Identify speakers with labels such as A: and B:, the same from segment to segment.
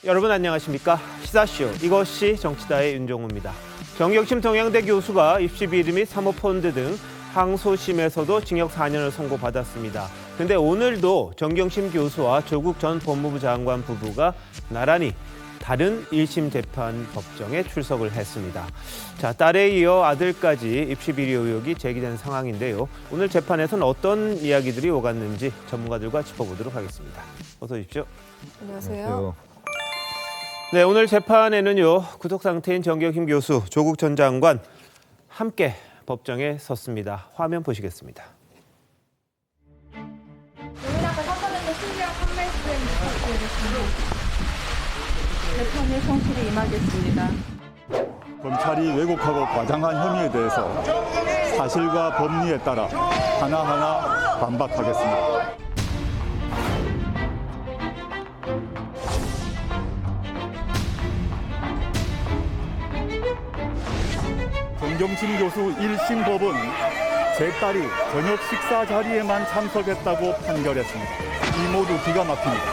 A: 여러분 안녕하십니까? 시사쇼 이것이 정치다의 윤종우입니다. 정경심 동양대 교수가 입시 비리 및 사모펀드 등 항소심에서도 징역 4년을 선고받았습니다. 근데 오늘도 정경심 교수와 조국 전 법무부 장관 부부가 나란히 다른 1심 재판 법정에 출석을 했습니다. 자, 딸에 이어 아들까지 입시 비리 의혹이 제기된 상황인데요. 오늘 재판에서는 어떤 이야기들이 오갔는지 전문가들과 짚어보도록 하겠습니다. 어서 오십시오.
B: 안녕하세요.
A: 네, 오늘 재판에는요, 구속 상태인 정경심 교수, 조국 전 장관 함께 법정에 섰습니다. 화면 보시겠습니다.
B: 오늘 아까 사건에서 신기한 한 말씀 부탁드리겠습니다. 재판에 성실히 임하겠습니다.
C: 검찰이 왜곡하고 과장한 혐의에 대해서 사실과 법리에 따라 하나하나 반박하겠습니다. 정경심 교수 1심 법은 제 딸이 저녁 식사 자리에만 참석했다고 판결했습니다. 이 모두 기가 막힙니다.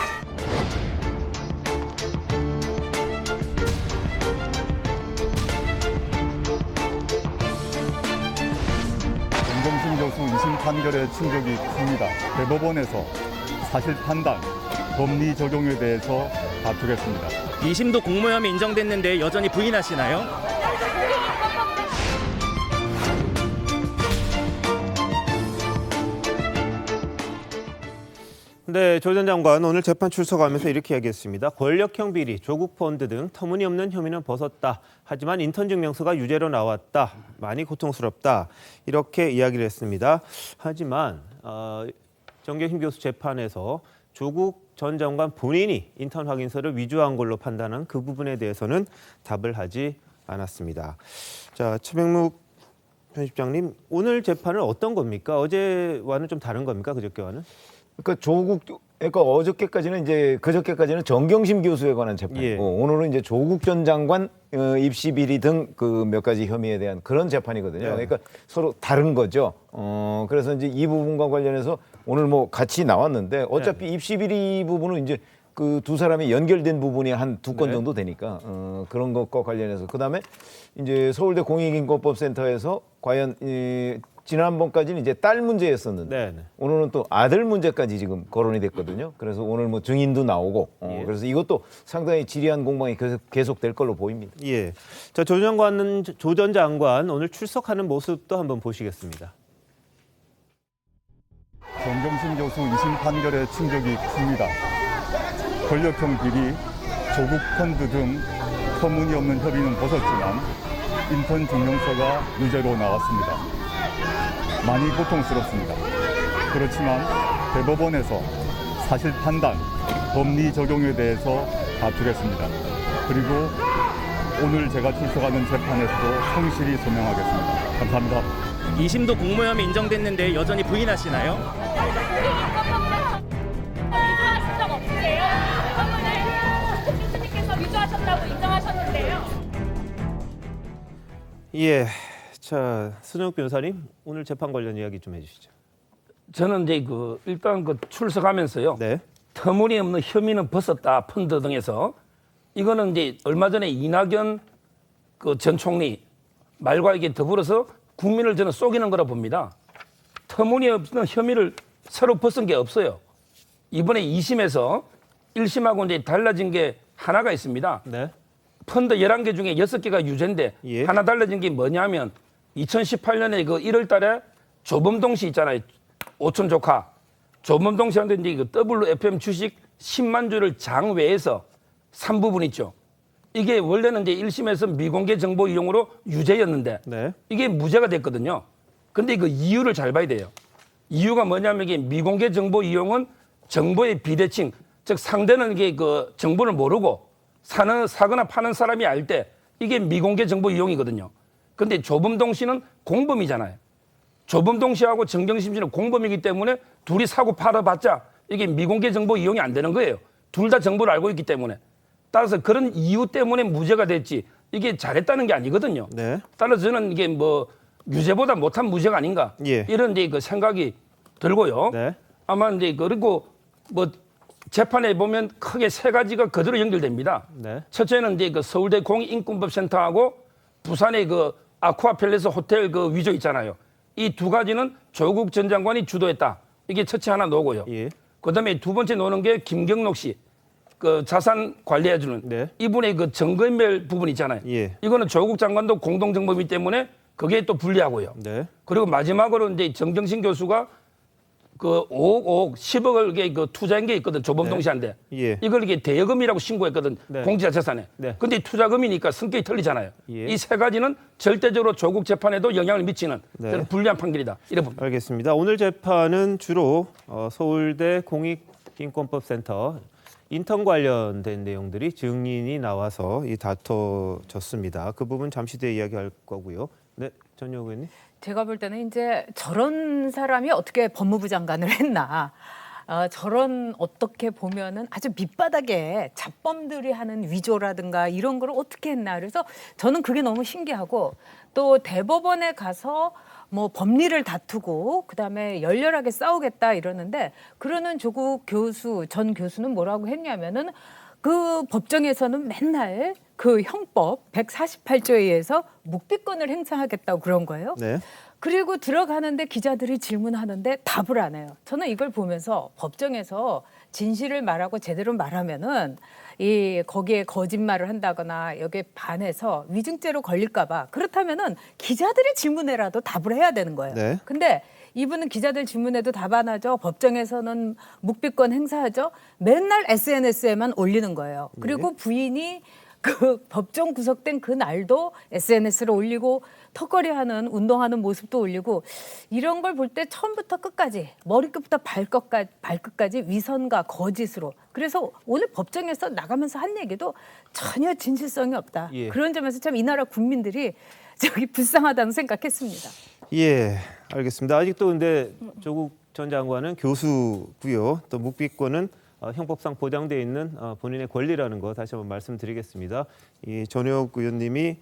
C: 정경심 교수 2심 판결의 충격이 큽니다. 대법원에서 사실 판단, 법리 적용에 대해서 다투겠습니다.
D: 2심도 공모혐의 인정됐는데 여전히 부인하시나요?
A: 네, 조 전 장관 오늘 재판 출석하면서 이렇게 얘기했습니다. 권력형 비리, 조국 펀드 등 터무니없는 혐의는 벗었다. 하지만 인턴 증명서가 유죄로 나왔다. 많이 고통스럽다. 이렇게 이야기를 했습니다. 하지만 정경심 교수 재판에서 조국 전 장관 본인이 인턴 확인서를 위조한 걸로 판단한 그 부분에 대해서는 답을 하지 않았습니다. 자, 최백묵 편집장님, 오늘 재판은 어떤 겁니까? 어제와는 좀 다른 겁니까? 그저께와는?
E: 그러니까 어저께까지는 이제 그저께까지는 정경심 교수에 관한 재판이고
A: 예.
E: 오늘은 이제 조국 전 장관 입시 비리 등 그 몇 가지 혐의에 대한 그런 재판이거든요.
A: 네.
E: 그러니까 서로 다른 거죠. 그래서 이제 이 부분과 관련해서 오늘 뭐 같이 나왔는데 어차피 입시 비리 부분은 이제 그 두 사람이 연결된 부분이 한 두 건
A: 네.
E: 정도 되니까 그런 것과 관련해서 그다음에 이제 서울대 공익인권법센터에서 과연 지난번까지는 이제 딸 문제였었는데
A: 네.
E: 오늘은 또 아들 문제까지 지금 거론이 됐거든요. 그래서 오늘 뭐 증인도 나오고
A: 예.
E: 그래서 이것도 상당히 지리한 공방이 계속될 걸로 보입니다.
A: 예. 자, 조 전 장관 오늘 출석하는 모습도 한번 보시겠습니다.
C: 정경심 교수 2심 판결의 충격이 큽니다. 권력형 비리, 조국 펀드 등 터무니없는 협의는 벗었지만 인턴 증명서가 유죄로 나왔습니다. 많이 고통스럽습니다. 그렇지만 대법원에서 사실 판단, 법리 적용에 대해서 다투겠습니다. 그리고 오늘 제가 출석하는 재판에서도 성실히 소명하겠습니다. 감사합니다.
D: 2심도 공모혐의 인정됐는데 여전히 부인하시나요?
F: 위조하신 적 없으세요? 한번을 교수님께서 위조하셨다고 인정하셨는데요.
A: 예. 자, 손영욱 변호사님, 오늘 재판 관련 이야기 좀 해주시죠.
G: 저는 이제 일단 출석하면서요.
A: 네.
G: 터무니없는 혐의는 벗었다 펀드 등에서 이거는 이제 얼마 전에 이낙연 전 총리 말과 이게 더불어서 국민을 저는 속이는 거라 봅니다. 터무니없는 혐의를 새로 벗은 게 없어요. 이번에 2심에서 1심하고 이제 달라진 게 하나가 있습니다.
A: 네.
G: 펀드 11개 중에 6개가 유죄인데
A: 예.
G: 하나 달라진 게 뭐냐면 2018년에 1월 달에 조범동 씨 있잖아요. 오촌 조카. 조범동 씨한테 이제 WFM 주식 10만 주를 장외에서 산 부분 있죠. 이게 원래는 이제 1심에서 미공개 정보 이용으로 유죄였는데
A: 네.
G: 이게 무죄가 됐거든요. 근데 그 이유를 잘 봐야 돼요. 이유가 뭐냐면 이게 미공개 정보 이용은 정보의 비대칭, 즉 상대는 이게 정보를 모르고 사거나 파는 사람이 알 때 이게 미공개 정보 이용이거든요. 근데 조범동 씨는 공범이잖아요. 조범동 씨하고 정경심 씨는 공범이기 때문에 둘이 사고 팔아봤자 이게 미공개 정보 이용이 안 되는 거예요. 둘 다 정보를 알고 있기 때문에. 따라서 그런 이유 때문에 무죄가 됐지 이게 잘했다는 게 아니거든요.
A: 네.
G: 따라서 저는 이게 유죄보다 못한 무죄가 아닌가
A: 예.
G: 이런 이제 생각이 들고요.
A: 네.
G: 아마 이제 그리고 재판에 보면 크게 세 가지가 그대로 연결됩니다.
A: 네.
G: 첫째는 이제 그 서울대 공익인권법센터하고 부산의 그 아쿠아팰리스 호텔 그 위조 있잖아요. 이 두 가지는 조국 전 장관이 주도했다. 이게 첫째 하나 노고요.
A: 예.
G: 그다음에 두 번째 노는 게 김경록 씨, 그 자산 관리해주는
A: 네.
G: 이분의 그 정거인멸 부분 있잖아요.
A: 예.
G: 이거는 조국 장관도 공동정범이기 때문에 그게 또 불리하고요.
A: 네.
G: 그리고 마지막으로 이제 정경심 교수가 그 5억, 10억을 그 투자한 게 있거든. 조범동 씨한테.
A: 예.
G: 이걸 이게 대여금이라고 신고했거든.
A: 네.
G: 공직자 재산에.
A: 네.
G: 근데 투자금이니까 성격이 틀리잖아요.
A: 예.
G: 이 세 가지는 절대적으로 조국 재판에도 영향을 미치는
A: 네.
G: 저는 불리한 판결이다. 이래 봅니다.
A: 알겠습니다. 오늘 재판은 주로 서울대 공익인권법센터 인턴 관련된 내용들이 증인이 나와서 다퉈졌습니다. 그 부분 잠시 뒤에 이야기할 거고요. 네, 전효 의원님.
H: 제가 볼 때는 이제 저런 사람이 어떻게 법무부 장관을 했나. 저런 어떻게 보면은 아주 밑바닥에 잡범들이 하는 위조라든가 이런 걸 어떻게 했나. 그래서 저는 그게 너무 신기하고 또 대법원에 가서 뭐 법리를 다투고 그다음에 열렬하게 싸우겠다 이러는데 그러는 조국 교수 전 교수는 뭐라고 했냐면은 그 법정에서는 맨날 그 형법 148조에 의해서 묵비권을 행사하겠다고 그런 거예요.
A: 네.
H: 그리고 들어가는데 기자들이 질문하는데 답을 안 해요. 저는 이걸 보면서 법정에서 진실을 말하고 제대로 말하면은 거기에 거짓말을 한다거나 여기에 반해서 위증죄로 걸릴까봐 그렇다면은 기자들의 질문에라도 답을 해야 되는 거예요.
A: 네.
H: 근데 이분은 기자들 질문에도 답 안 하죠. 법정에서는 묵비권 행사하죠. 맨날 SNS에만 올리는 거예요. 그리고 부인이 그 법정 구속된 그 날도 SNS를 올리고 턱걸이하는 운동하는 모습도 올리고 이런 걸 볼 때 처음부터 끝까지 머리끝부터 발끝까지 위선과 거짓으로 그래서 오늘 법정에서 나가면서 한 얘기도 전혀 진실성이 없다.
A: 예.
H: 그런 점에서 참 이 나라 국민들이 불쌍하다는 생각했습니다.
A: 예, 알겠습니다. 아직도 근데 조국 전 장관은 교수고요. 또 묵비권은 형법상 보장되어 있는 본인의 권리라는 거 다시 한번 말씀드리겠습니다. 이 전효 의원님이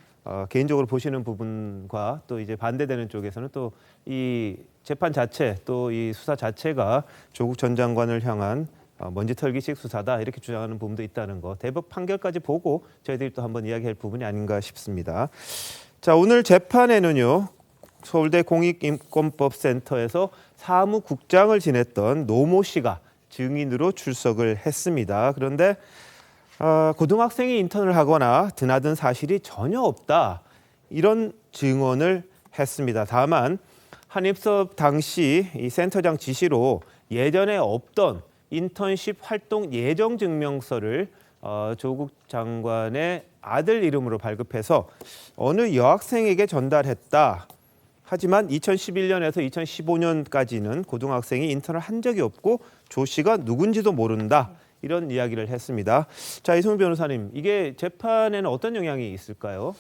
A: 개인적으로 보시는 부분과 또 이제 반대되는 쪽에서는 또 이 재판 자체 또 이 수사 자체가 조국 전 장관을 향한 먼지털기식 수사다 이렇게 주장하는 부분도 있다는 거 대법 판결까지 보고 저희들이 또 한번 이야기할 부분이 아닌가 싶습니다. 자, 오늘 재판에는요. 서울대 공익인권법센터에서 사무국장을 지냈던 노모 씨가 증인으로 출석을 했습니다. 그런데 고등학생이 인턴을 하거나 드나든 사실이 전혀 없다. 이런 증언을 했습니다. 다만 한입수업 당시 이 센터장 지시로 예전에 없던 인턴십 활동 예정 증명서를 조국 장관의 아들 이름으로 발급해서 어느 여학생에게 전달했다. 하지만 2011년에서 2015년까지는 고등학생이 인턴을 한 적이 없고 조 씨가 누군지도 모른다. 이런 이야기를 했습니다. 자, 이승훈 변호사님, 이게 재판에는 어떤 영향이 있을까요?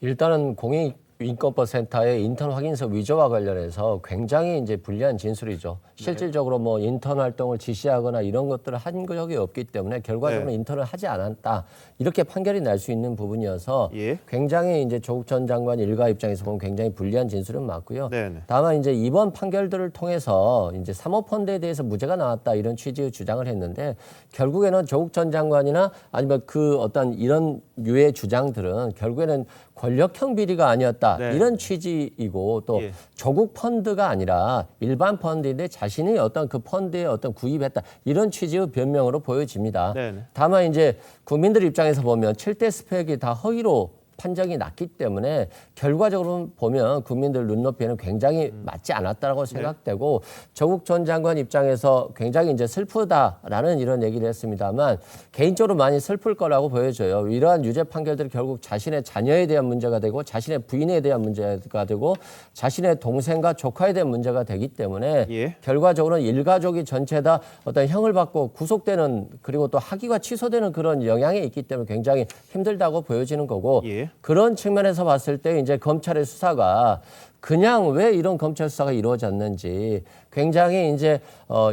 I: 일단은 공익인권법센터의 인턴 확인서 위조와 관련해서 굉장히 이제 불리한 진술이죠. 실질적으로 뭐 인턴 활동을 지시하거나 이런 것들을 한 적이 없기 때문에 결과적으로
A: 네.
I: 인턴을 하지 않았다. 이렇게 판결이 날 수 있는 부분이어서
A: 예.
I: 굉장히 이제 조국 전 장관 일가 입장에서 보면 굉장히 불리한 진술은 맞고요.
A: 네네.
I: 다만 이제 이번 판결들을 통해서 이제 사모펀드에 대해서 무죄가 나왔다 이런 취지의 주장을 했는데 결국에는 조국 전 장관이나 아니면 그 어떤 이런 유의 주장들은 결국에는 권력형 비리가 아니었다
A: 네.
I: 이런 취지이고 또
A: 예.
I: 조국 펀드가 아니라 일반 펀드인데 자신이 어떤 그 펀드에 어떤 구입했다 이런 취지의 변명으로 보여집니다.
A: 네네.
I: 다만 이제 국민들 입장에서 보면 7대 스펙이 다 허위로 판정이 났기 때문에 결과적으로 보면 국민들 눈높이에는 굉장히 맞지 않았다고 생각되고 조국 전 장관 입장에서 굉장히 이제 슬프다라는 이런 얘기를 했습니다만 개인적으로 많이 슬플 거라고 보여져요. 이러한 유죄 판결들이 결국 자신의 자녀에 대한 문제가 되고 자신의 부인에 대한 문제가 되고 자신의 동생과 조카에 대한 문제가 되기 때문에
A: 예.
I: 결과적으로는 일가족이 전체 다 어떤 형을 받고 구속되는 그리고 또 학위가 취소되는 그런 영향이 있기 때문에 굉장히 힘들다고 보여지는 거고
A: 예.
I: 그런 측면에서 봤을 때 이제 검찰의 수사가 그냥 왜 이런 검찰 수사가 이루어졌는지 굉장히 이제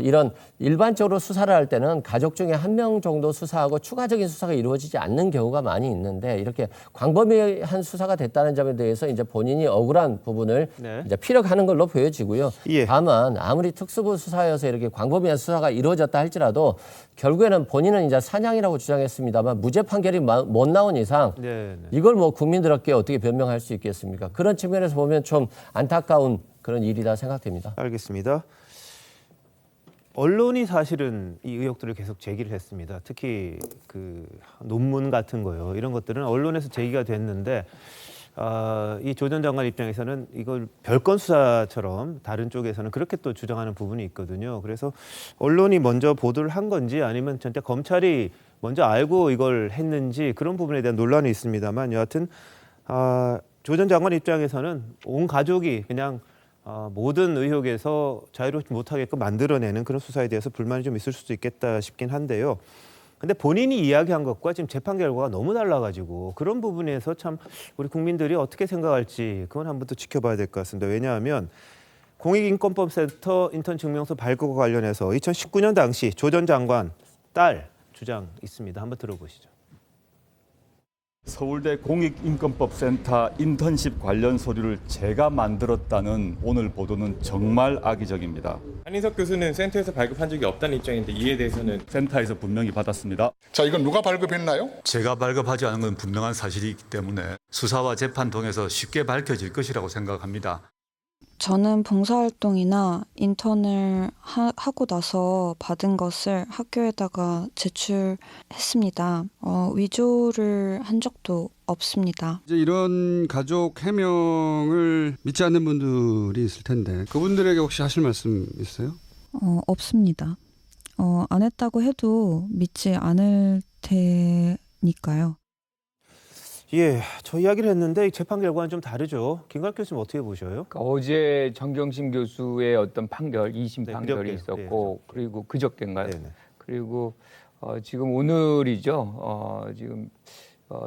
I: 이런 일반적으로 수사를 할 때는 가족 중에 한 명 정도 수사하고 추가적인 수사가 이루어지지 않는 경우가 많이 있는데 이렇게 광범위한 수사가 됐다는 점에 대해서 이제 본인이 억울한 부분을
A: 네.
I: 이제 피력하는 걸로 보여지고요.
A: 예.
I: 다만 아무리 특수부 수사여서 이렇게 광범위한 수사가 이루어졌다 할지라도 결국에는 본인은 이제 사냥이라고 주장했습니다만 무죄 판결이 못 나온 이상
A: 네, 네.
I: 이걸 뭐 국민들께 어떻게 변명할 수 있겠습니까? 그런 측면에서 보면 좀 안타까운 그런 일이다 생각됩니다.
A: 알겠습니다. 언론이 사실은 이 의혹들을 계속 제기를 했습니다. 특히 그 논문 같은 거요. 이런 것들은 언론에서 제기가 됐는데 이 조 전 장관 입장에서는 이걸 별건 수사처럼 다른 쪽에서는 그렇게 또 주장하는 부분이 있거든요. 그래서 언론이 먼저 보도를 한 건지 아니면 진짜 검찰이 먼저 알고 이걸 했는지 그런 부분에 대한 논란이 있습니다만 여하튼 조 전 장관 입장에서는 온 가족이 그냥 모든 의혹에서 자유롭지 못하게끔 만들어내는 그런 수사에 대해서 불만이 좀 있을 수도 있겠다 싶긴 한데요. 근데 본인이 이야기한 것과 지금 재판 결과가 너무 달라가지고 그런 부분에서 참 우리 국민들이 어떻게 생각할지 그건 한번 또 지켜봐야 될 것 같습니다. 왜냐하면 공익인권법센터 인턴 증명서 발급과 관련해서 2019년 당시 조 전 장관 딸 주장 있습니다. 한번 들어보시죠.
C: 서울대 공익인권법센터 인턴십 관련 서류를 제가 만들었다는 오늘 보도는 정말 악의적입니다.
J: 한인석 교수는 센터에서 발급한 적이 없다는 입장인데 이에 대해서는
C: 센터에서 분명히 받았습니다.
K: 자, 이건 누가 발급했나요?
L: 제가 발급하지 않은 건 분명한 사실이기 때문에 수사와 재판 통해서 쉽게 밝혀질 것이라고 생각합니다.
B: 저는 봉사활동이나 인턴을 하고 나서 받은 것을 학교에다가 제출했습니다. 위조를 한 적도 없습니다.
M: 이제 이런 가족 해명을 믿지 않는 분들이 있을 텐데 그분들에게 혹시 하실 말씀 있어요?
B: 없습니다. 안 했다고 해도 믿지 않을 테니까요.
A: 예, 저 이야기를 했는데 재판 결과는 좀 다르죠. 김광 교수님 어떻게 보셔요?
N: 그러니까 어제 정경심 교수의 어떤 판결, 2심
A: 네,
N: 판결이
A: 그저께,
N: 있었고 그리고 그저께인가요?
A: 네네.
N: 그리고 지금 오늘이죠. 지금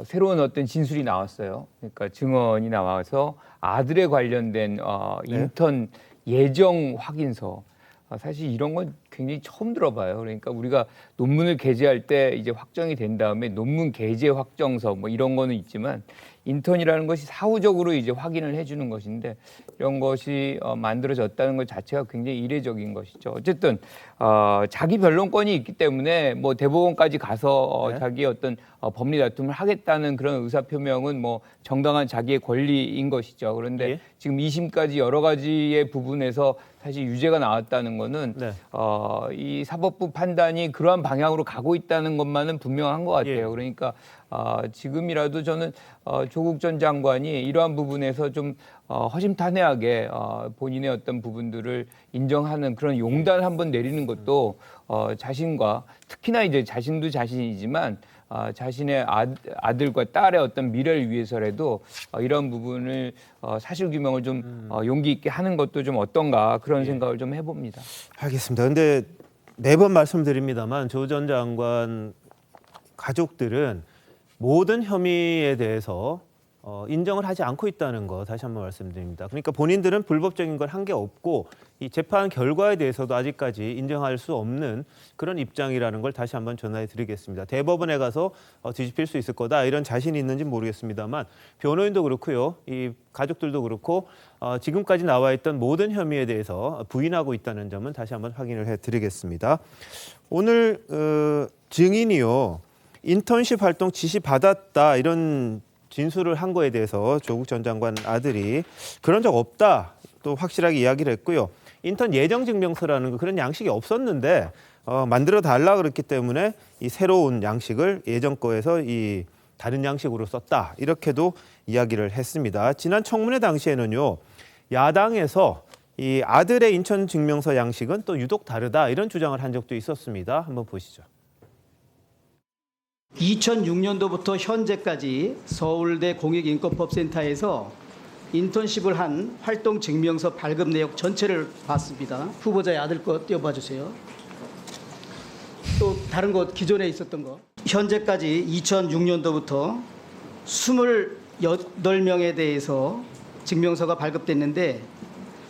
N: 새로운 어떤 진술이 나왔어요. 그러니까 증언이 나와서 아들에 관련된 인턴 예정 확인서. 사실 이런 건 굉장히 처음 들어봐요. 그러니까 우리가 논문을 게재할 때 이제 확정이 된 다음에 논문 게재 확정서 뭐 이런 거는 있지만 인턴이라는 것이 사후적으로 이제 확인을 해주는 것인데 이런 것이 만들어졌다는 것 자체가 굉장히 이례적인 것이죠. 어쨌든 자기 변론권이 있기 때문에 뭐 대법원까지 가서 자기의 어떤 법리 다툼을 하겠다는 그런 의사표명은 뭐 정당한 자기의 권리인 것이죠. 그런데 지금 2심까지 여러 가지의 부분에서 사실 유죄가 나왔다는 거는 이 사법부 판단이 그러한 방향으로 가고 있다는 것만은 분명한 것 같아요. 그러니까 지금이라도 저는 조국 전 장관이 이러한 부분에서 좀 허심탄회하게 본인의 어떤 부분들을 인정하는 그런 용단 한번 내리는 것도 자신과 특히나 이제 자신도 자신이지만 자신의 아들과 딸의 어떤 미래를 위해서라도 이런 부분을 사실규명을 좀 용기 있게 하는 것도 좀 어떤가 그런 생각을 좀 해봅니다.
A: 알겠습니다. 근데 매번 말씀드립니다만 조 전 장관 가족들은 모든 혐의에 대해서 인정을 하지 않고 있다는 거 다시 한번 말씀드립니다. 그러니까 본인들은 불법적인 걸 한 게 없고 이 재판 결과에 대해서도 아직까지 인정할 수 없는 그런 입장이라는 걸 다시 한번 전해 드리겠습니다. 대법원에 가서 뒤집힐 수 있을 거다 이런 자신이 있는지 모르겠습니다만 변호인도 그렇고요. 이 가족들도 그렇고 지금까지 나와 있던 모든 혐의에 대해서 부인하고 있다는 점은 다시 한번 확인을 해 드리겠습니다. 오늘 증인이요. 인턴십 활동 지시 받았다 이런 진술을 한 거에 대해서 조국 전 장관 아들이 그런 적 없다 또 확실하게 이야기를 했고요. 인턴 예정 증명서라는 그런 양식이 없었는데 만들어 달라 그랬기 때문에 이 새로운 양식을 예전 거에서 이 다른 양식으로 썼다 이렇게도 이야기를 했습니다. 지난 청문회 당시에는요 야당에서 이 아들의 인턴 증명서 양식은 또 유독 다르다 이런 주장을 한 적도 있었습니다. 한번 보시죠.
O: 2006년도부터 현재까지 서울대 공익인권법센터에서 인턴십을 한 활동 증명서 발급 내역 전체를 봤습니다. 후보자의 아들 거 띄워봐 주세요. 또 다른 것 기존에 있었던 거. 현재까지 2006년도부터 28명에 대해서 증명서가 발급됐는데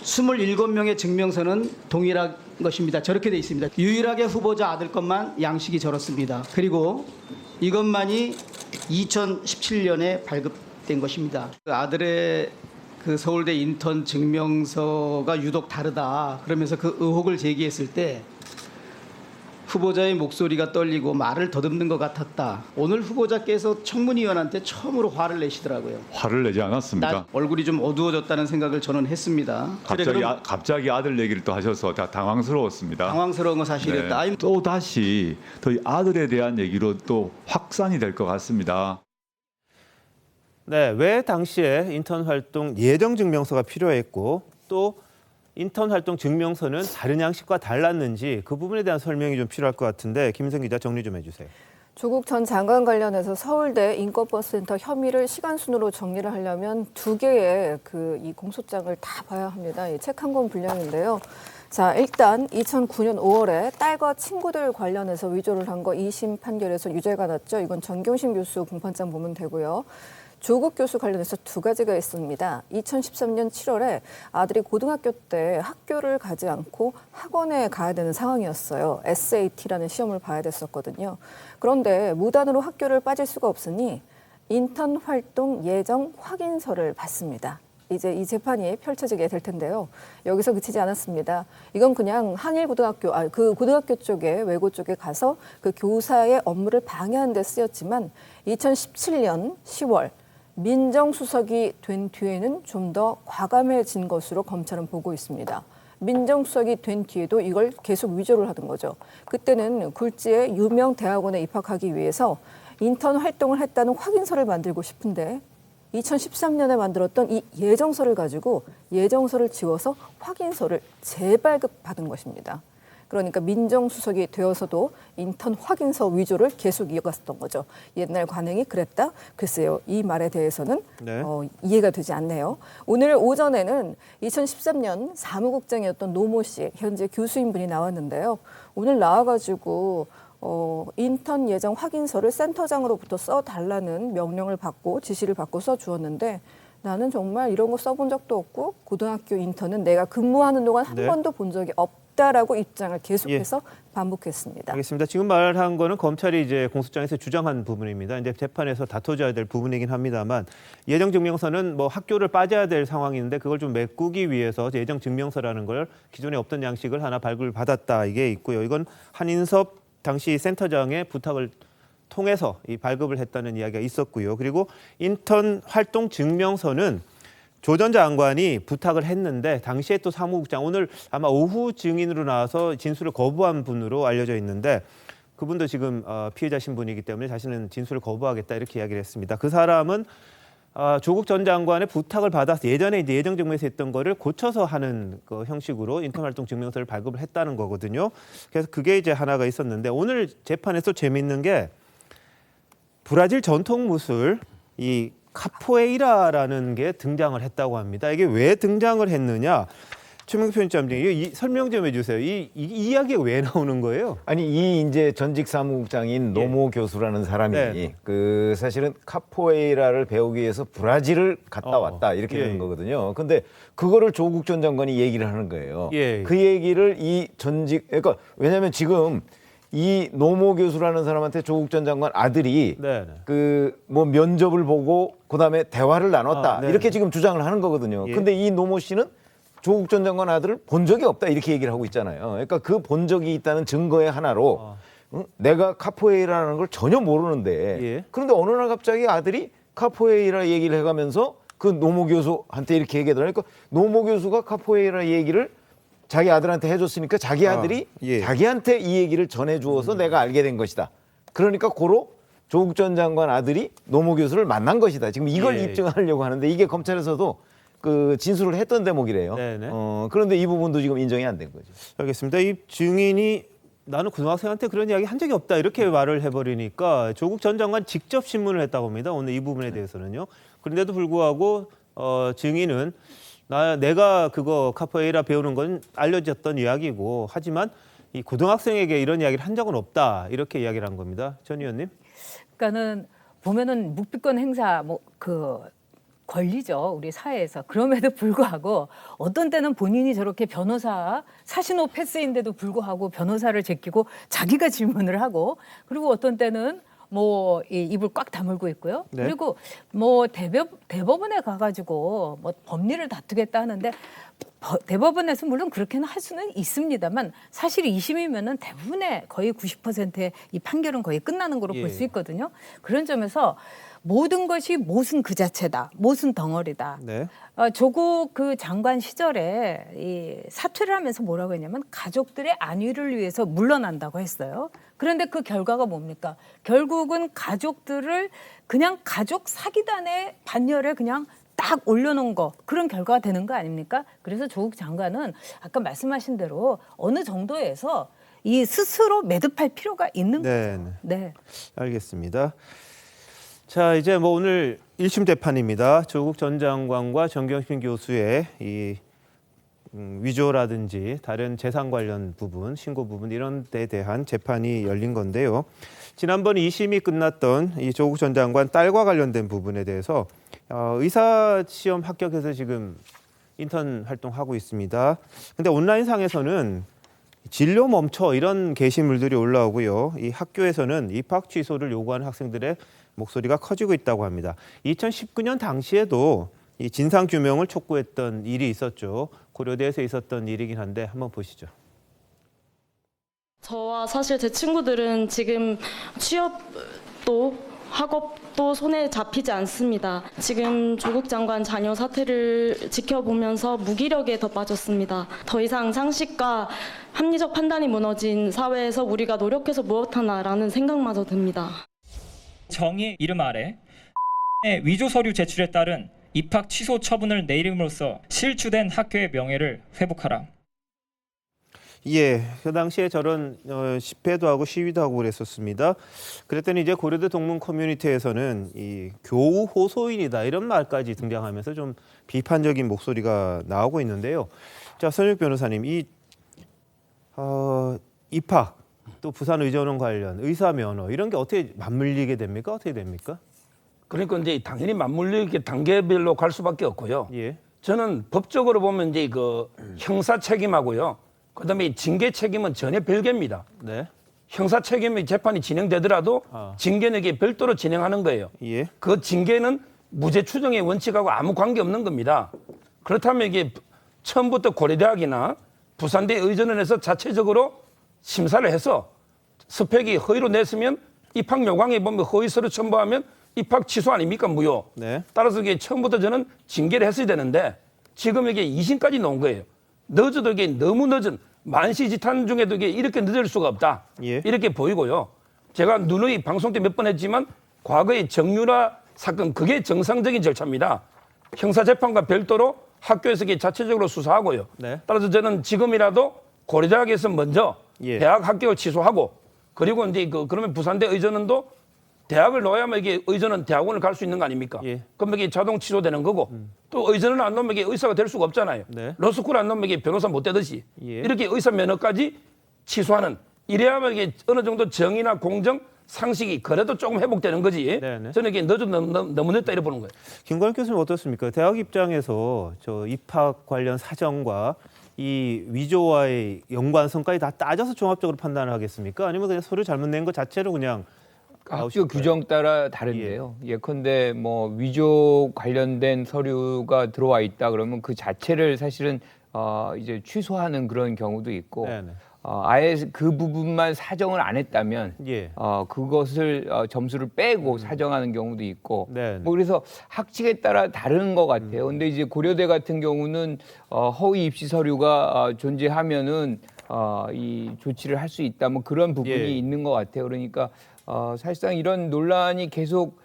O: 27명의 증명서는 동일한 것입니다. 저렇게 돼 있습니다. 유일하게 후보자 아들 것만 양식이 저렇습니다. 그리고 이것만이 2017년에 발급된 것입니다. 그 아들의 그 서울대 인턴 증명서가 유독 다르다. 그러면서 그 의혹을 제기했을 때 후보자의 목소리가 떨리고 말을 더듬는 것 같았다. 오늘 후보자께서 청문위원한테 처음으로 화를 내시더라고요.
K: 화를 내지 않았습니다.
O: 얼굴이 좀 어두워졌다는 생각을 저는 했습니다.
K: 갑자기 아들 얘기를 또 하셔서 다 당황스러웠습니다.
O: 당황스러운 거 사실이었다.
K: 네. 또 다시 더 아들에 대한 얘기로 또 확산이 될 것 같습니다.
A: 네, 왜 당시에 인턴 활동 예정 증명서가 필요했고 또 인턴 활동 증명서는 다른 양식과 달랐는지 그 부분에 대한 설명이 좀 필요할 것 같은데 김인성 기자 정리 좀 해주세요.
P: 조국 전 장관 관련해서 서울대 인권버스센터 혐의를 시간 순으로 정리를 하려면 두 개의 이 공소장을 다 봐야 합니다. 책 한 권 분량인데요. 자, 일단 2009년 5월에 딸과 친구들 관련해서 위조를 한 거 2심 판결에서 유죄가 났죠. 이건 정경심 교수 공판장 보면 되고요. 조국 교수 관련해서 두 가지가 있습니다. 2013년 7월에 아들이 고등학교 때 학교를 가지 않고 학원에 가야 되는 상황이었어요. SAT라는 시험을 봐야 됐었거든요. 그런데 무단으로 학교를 빠질 수가 없으니 인턴 활동 예정 확인서를 받습니다. 이제 이 재판이 펼쳐지게 될 텐데요. 여기서 그치지 않았습니다. 이건 그냥 한일고등학교, 그 고등학교 쪽에 외고 쪽에 가서 그 교사의 업무를 방해하는 데 쓰였지만 2017년 10월 민정수석이 된 뒤에는 좀 더 과감해진 것으로 검찰은 보고 있습니다. 민정수석이 된 뒤에도 이걸 계속 위조를 하던 거죠. 그때는 굴지의 유명 대학원에 입학하기 위해서 인턴 활동을 했다는 확인서를 만들고 싶은데 2013년에 만들었던 이 예정서를 가지고 예정서를 지워서 확인서를 재발급받은 것입니다. 그러니까 민정수석이 되어서도 인턴 확인서 위조를 계속 이어갔었던 거죠. 옛날 관행이 그랬다? 글쎄요. 이 말에 대해서는
A: 네.
P: 이해가 되지 않네요. 오늘 오전에는 2013년 사무국장이었던 노모 씨, 현재 교수인분이 나왔는데요. 오늘 나와가지고 인턴 예정 확인서를 센터장으로부터 써달라는 명령을 받고 지시를 받고 써주었는데 나는 정말 이런 거 써본 적도 없고 고등학교 인턴은 내가 근무하는 동안 한 번도 본 적이 없다라고 입장을 계속해서 반복했습니다.
A: 알겠습니다. 지금 말한 거는 검찰이 이제 공소장에서 주장한 부분입니다. 이제 재판에서 다퉈져야 될 부분이긴 합니다만 예정 증명서는 뭐 학교를 빠져야 될 상황인데 그걸 좀 메꾸기 위해서 예정 증명서라는 걸 기존에 없던 양식을 하나 발급을 받았다 이게 있고요. 이건 한인섭 당시 센터장의 부탁을 통해서 이 발급을 했다는 이야기가 있었고요. 그리고 인턴 활동 증명서는 조 전 장관이 부탁을 했는데 당시에 또 사무국장 오늘 아마 오후 증인으로 나와서 진술을 거부한 분으로 알려져 있는데 그분도 지금 피해자 신분이기 때문에 자신은 진술을 거부하겠다 이렇게 이야기를 했습니다. 그 사람은 조국 전 장관의 부탁을 받아서 예전에 이제 예정 증명서 했던 거를 고쳐서 하는 그 형식으로 인턴 활동 증명서를 발급을 했다는 거거든요. 그래서 그게 이제 하나가 있었는데 오늘 재판에서 재미있는 게 브라질 전통 무술 이 카포에이라라는 게 등장을 했다고 합니다. 이게 왜 등장을 했느냐? 최민규 편집장님, 설명 좀 해주세요. 이 이야기가 왜 나오는 거예요?
E: 아니 이 이제 전직 사무국장인 노모 교수라는 사람이 그 사실은 카포에이라를 배우기 위해서 브라질을 갔다 왔다 이렇게 되는 거거든요. 근데 그거를 조국 전 장관이 얘기를 하는 거예요. 그 얘기를 이 전직 그러니까 왜냐하면 지금 이 노모 교수라는 사람한테 조국 전 장관 아들이 그 뭐 면접을 보고 그다음에 대화를 나눴다 이렇게 지금 주장을 하는 거거든요. 근데 이 노모 씨는 조국 전 장관 아들을 본 적이 없다 이렇게 얘기를 하고 있잖아요. 그러니까 그 본 적이 있다는 증거의 하나로 내가 카포에이라는 걸 전혀 모르는데 그런데 어느 날 갑자기 아들이 카포에이라 얘기를 해가면서 그 노모 교수한테 이렇게 얘기하더라고요. 그러니까 노모 교수가 카포에이라 얘기를 자기 아들한테 해줬으니까 자기 아들이 자기한테 이 얘기를 전해주어서 내가 알게 된 것이다. 그러니까 고로 조국 전 장관 아들이 노모 교수를 만난 것이다. 지금 이걸 입증하려고 하는데 이게 검찰에서도 그 진술을 했던 대목이래요. 그런데 이 부분도 지금 인정이 안 된 거죠.
A: 알겠습니다. 이 증인이 나는 고등학생한테 그런 이야기 한 적이 없다 이렇게 말을 해버리니까 조국 전 장관 직접 신문을 했다고 합니다. 오늘 이 부분에 대해서는요. 그런데도 불구하고 증인은 내가 그거 카포에이라 배우는 건 알려졌던 이야기고 하지만 이 고등학생에게 이런 이야기를 한 적은 없다 이렇게 이야기를 한 겁니다. 전 의원님.
H: 그러니까는 보면은 묵비권 행사 권리죠, 우리 사회에서. 그럼에도 불구하고 어떤 때는 본인이 저렇게 변호사 사신호 패스인데도 불구하고 변호사를 제끼고 자기가 질문을 하고, 그리고 어떤 때는 뭐 이 입을 꽉 다물고 있고요.
A: 네.
H: 그리고 뭐 대법원에 가가지고 뭐 법리를 다투겠다 하는데 대법원에서 물론 그렇게는 할 수는 있습니다만 사실 2심이면은 대부분의 거의 90%의 이 판결은 거의 끝나는 거로 볼 수 있거든요. 그런 점에서 모든 것이 모순 그 자체다, 모순 덩어리다.
A: 네.
H: 조국 그 장관 시절에 이 사퇴를 하면서 뭐라고 했냐면 가족들의 안위를 위해서 물러난다고 했어요. 그런데 그 결과가 뭡니까? 결국은 가족들을 그냥 가족 사기단의 반열에 그냥 딱 올려놓은 거, 그런 결과가 되는 거 아닙니까? 그래서 조국 장관은 아까 말씀하신 대로 어느 정도에서 이 스스로 매듭할 필요가 있는 거죠. 네.
A: 알겠습니다. 자, 이제 뭐 오늘 1심 재판입니다. 조국 전 장관과 정경심 교수의 이 위조라든지 다른 재산 관련 부분, 신고 부분 이런 데 대한 재판이 열린 건데요. 지난번 2심이 끝났던 이 조국 전 장관 딸과 관련된 부분에 대해서 의사 시험 합격해서 지금 인턴 활동하고 있습니다. 근데 온라인 상에서는 진료 멈춰 이런 게시물들이 올라오고요. 이 학교에서는 입학 취소를 요구하는 학생들의 목소리가 커지고 있다고 합니다. 2019년 당시에도 이 진상 규명을 촉구했던 일이 있었죠. 고려대에서 있었던 일이긴 한데 한번 보시죠.
Q: 저와 사실 제 친구들은 지금 취업도 학업도 손에 잡히지 않습니다. 지금 조국 장관 자녀 사태를 지켜보면서 무기력에 더 빠졌습니다. 더 이상 상식과 합리적 판단이 무너진 사회에서 우리가 노력해서 무엇하나라는 생각마저 듭니다.
R: 정의의 이름 아래 위조 서류 제출에 따른 입학 취소 처분을 내림으로써 실추된 학교의 명예를 회복하라.
A: 예, 그 당시에 저런 집회도 하고 시위도 하고 그랬었습니다. 그랬더니 이제 고려대 동문 커뮤니티에서는 이 교우 호소인이다 이런 말까지 등장하면서 좀 비판적인 목소리가 나오고 있는데요. 자, 선육 변호사님, 이 입학 또 부산 의전원 관련 의사 면허 이런 게 어떻게 맞물리게 됩니까? 어떻게 됩니까?
G: 그러니까 이제 당연히 맞물리게 단계별로 갈 수밖에 없고요.
A: 예.
G: 저는 법적으로 보면 이제 그 형사 책임하고요. 그다음에 징계 책임은 전혀 별개입니다.
A: 네.
G: 형사 책임의 재판이 진행되더라도 징계는 이게 별도로 진행하는 거예요.
A: 예.
G: 그 징계는 무죄 추정의 원칙하고 아무 관계 없는 겁니다. 그렇다면 이게 처음부터 고려대학이나 부산대 의전원에서 자체적으로 심사를 해서 스펙이 허위로 냈으면 입학 요강에 보면 허위서류 첨부하면 입학 취소 아닙니까? 무효.
A: 네.
G: 따라서 이게 처음부터 저는 징계를 했어야 되는데 지금 이게 2심까지 놓은 거예요. 늦어도 이게 너무 늦은 만시지탄 중에도 이게 이렇게 늦을 수가 없다.
A: 예.
G: 이렇게 보이고요. 제가 누누이 방송 때 몇 번 했지만 과거의 정유라 사건 그게 정상적인 절차입니다. 형사재판과 별도로 학교에서 이게 자체적으로 수사하고요.
A: 네.
G: 따라서 저는 지금이라도 고려대학에서 먼저
A: 예.
G: 대학 합격을 취소하고 그리고 이제 그러면 부산대 의전원도 대학을 넣어야만 이게 의전은 대학원을 갈 수 있는 거 아닙니까?
A: 예.
G: 그럼 이게 자동 취소되는 거고 또 의전을 안 넣으면 이게 의사가 될 수가 없잖아요.
A: 네.
G: 로스쿨 안 넣으면 이게 변호사 못 되듯이
A: 예.
G: 이렇게 의사 면허까지 취소하는 이래야만 이게 어느 정도 정의나 공정 상식이 그래도 조금 회복되는 거지.
A: 네네.
G: 저는 이게 너무 늦다 이래 보는 거예요.
A: 김관익 교수님 어떻습니까? 대학 입장에서 저 입학 관련 사정과 이 위조와의 연관성까지 다 따져서 종합적으로 판단을 하겠습니까? 아니면 그냥 서류 잘못 낸 것 자체로 그냥
N: 학교 규정 따라 다른데요. 예컨대 뭐 위조 관련된 서류가 들어와 있다 그러면 그 자체를 사실은 이제 취소하는 그런 경우도 있고
A: 네네.
N: 아예 그 부분만 사정을 안 했다면
A: 예.
N: 그것을 점수를 빼고 사정하는 경우도 있고
A: 네네.
N: 뭐 그래서 학칙에 따라 다른 것 같아요. 근데 이제 고려대 같은 경우는 허위 입시 서류가 존재하면은 이 조치를 할 수 있다 뭐 그런 부분이
A: 예.
N: 있는 것 같아요. 그러니까 사실상 이런 논란이 계속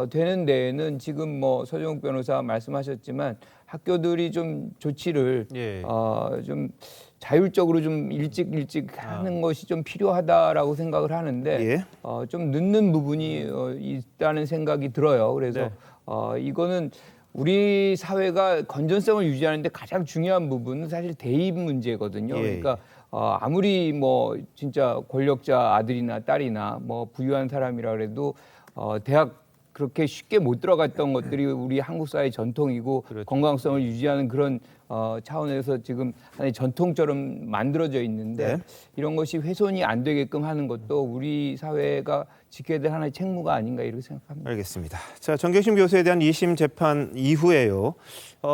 N: 되는 데에는 지금 뭐 서정욱 변호사 말씀하셨지만 학교들이 좀 조치를
A: 예.
N: 좀 자율적으로 좀 일찍 하는 것이 좀 필요하다라고 생각을 하는데
A: 예.
N: 좀 늦는 부분이 있다는 생각이 들어요. 그래서
A: 네.
N: 이거는 우리 사회가 건전성을 유지하는데 가장 중요한 부분은 사실 대입 문제거든요.
A: 예.
N: 그러니까 아무리 뭐 진짜 권력자 아들이나 딸이나 뭐 부유한 사람이라 그래도 대학 그렇게 쉽게 못 들어갔던 것들이 우리 한국 사회의 전통이고 건강성을 유지하는 그런 차원에서 지금 하나의 전통처럼 만들어져 있는데 이런 것이 훼손이 안 되게끔 하는 것도 우리 사회가 지켜야 될 하나의 책무가 아닌가 이렇게 생각합니다.
A: 알겠습니다. 자, 정경심 교수에 대한 2심 재판 이후에요.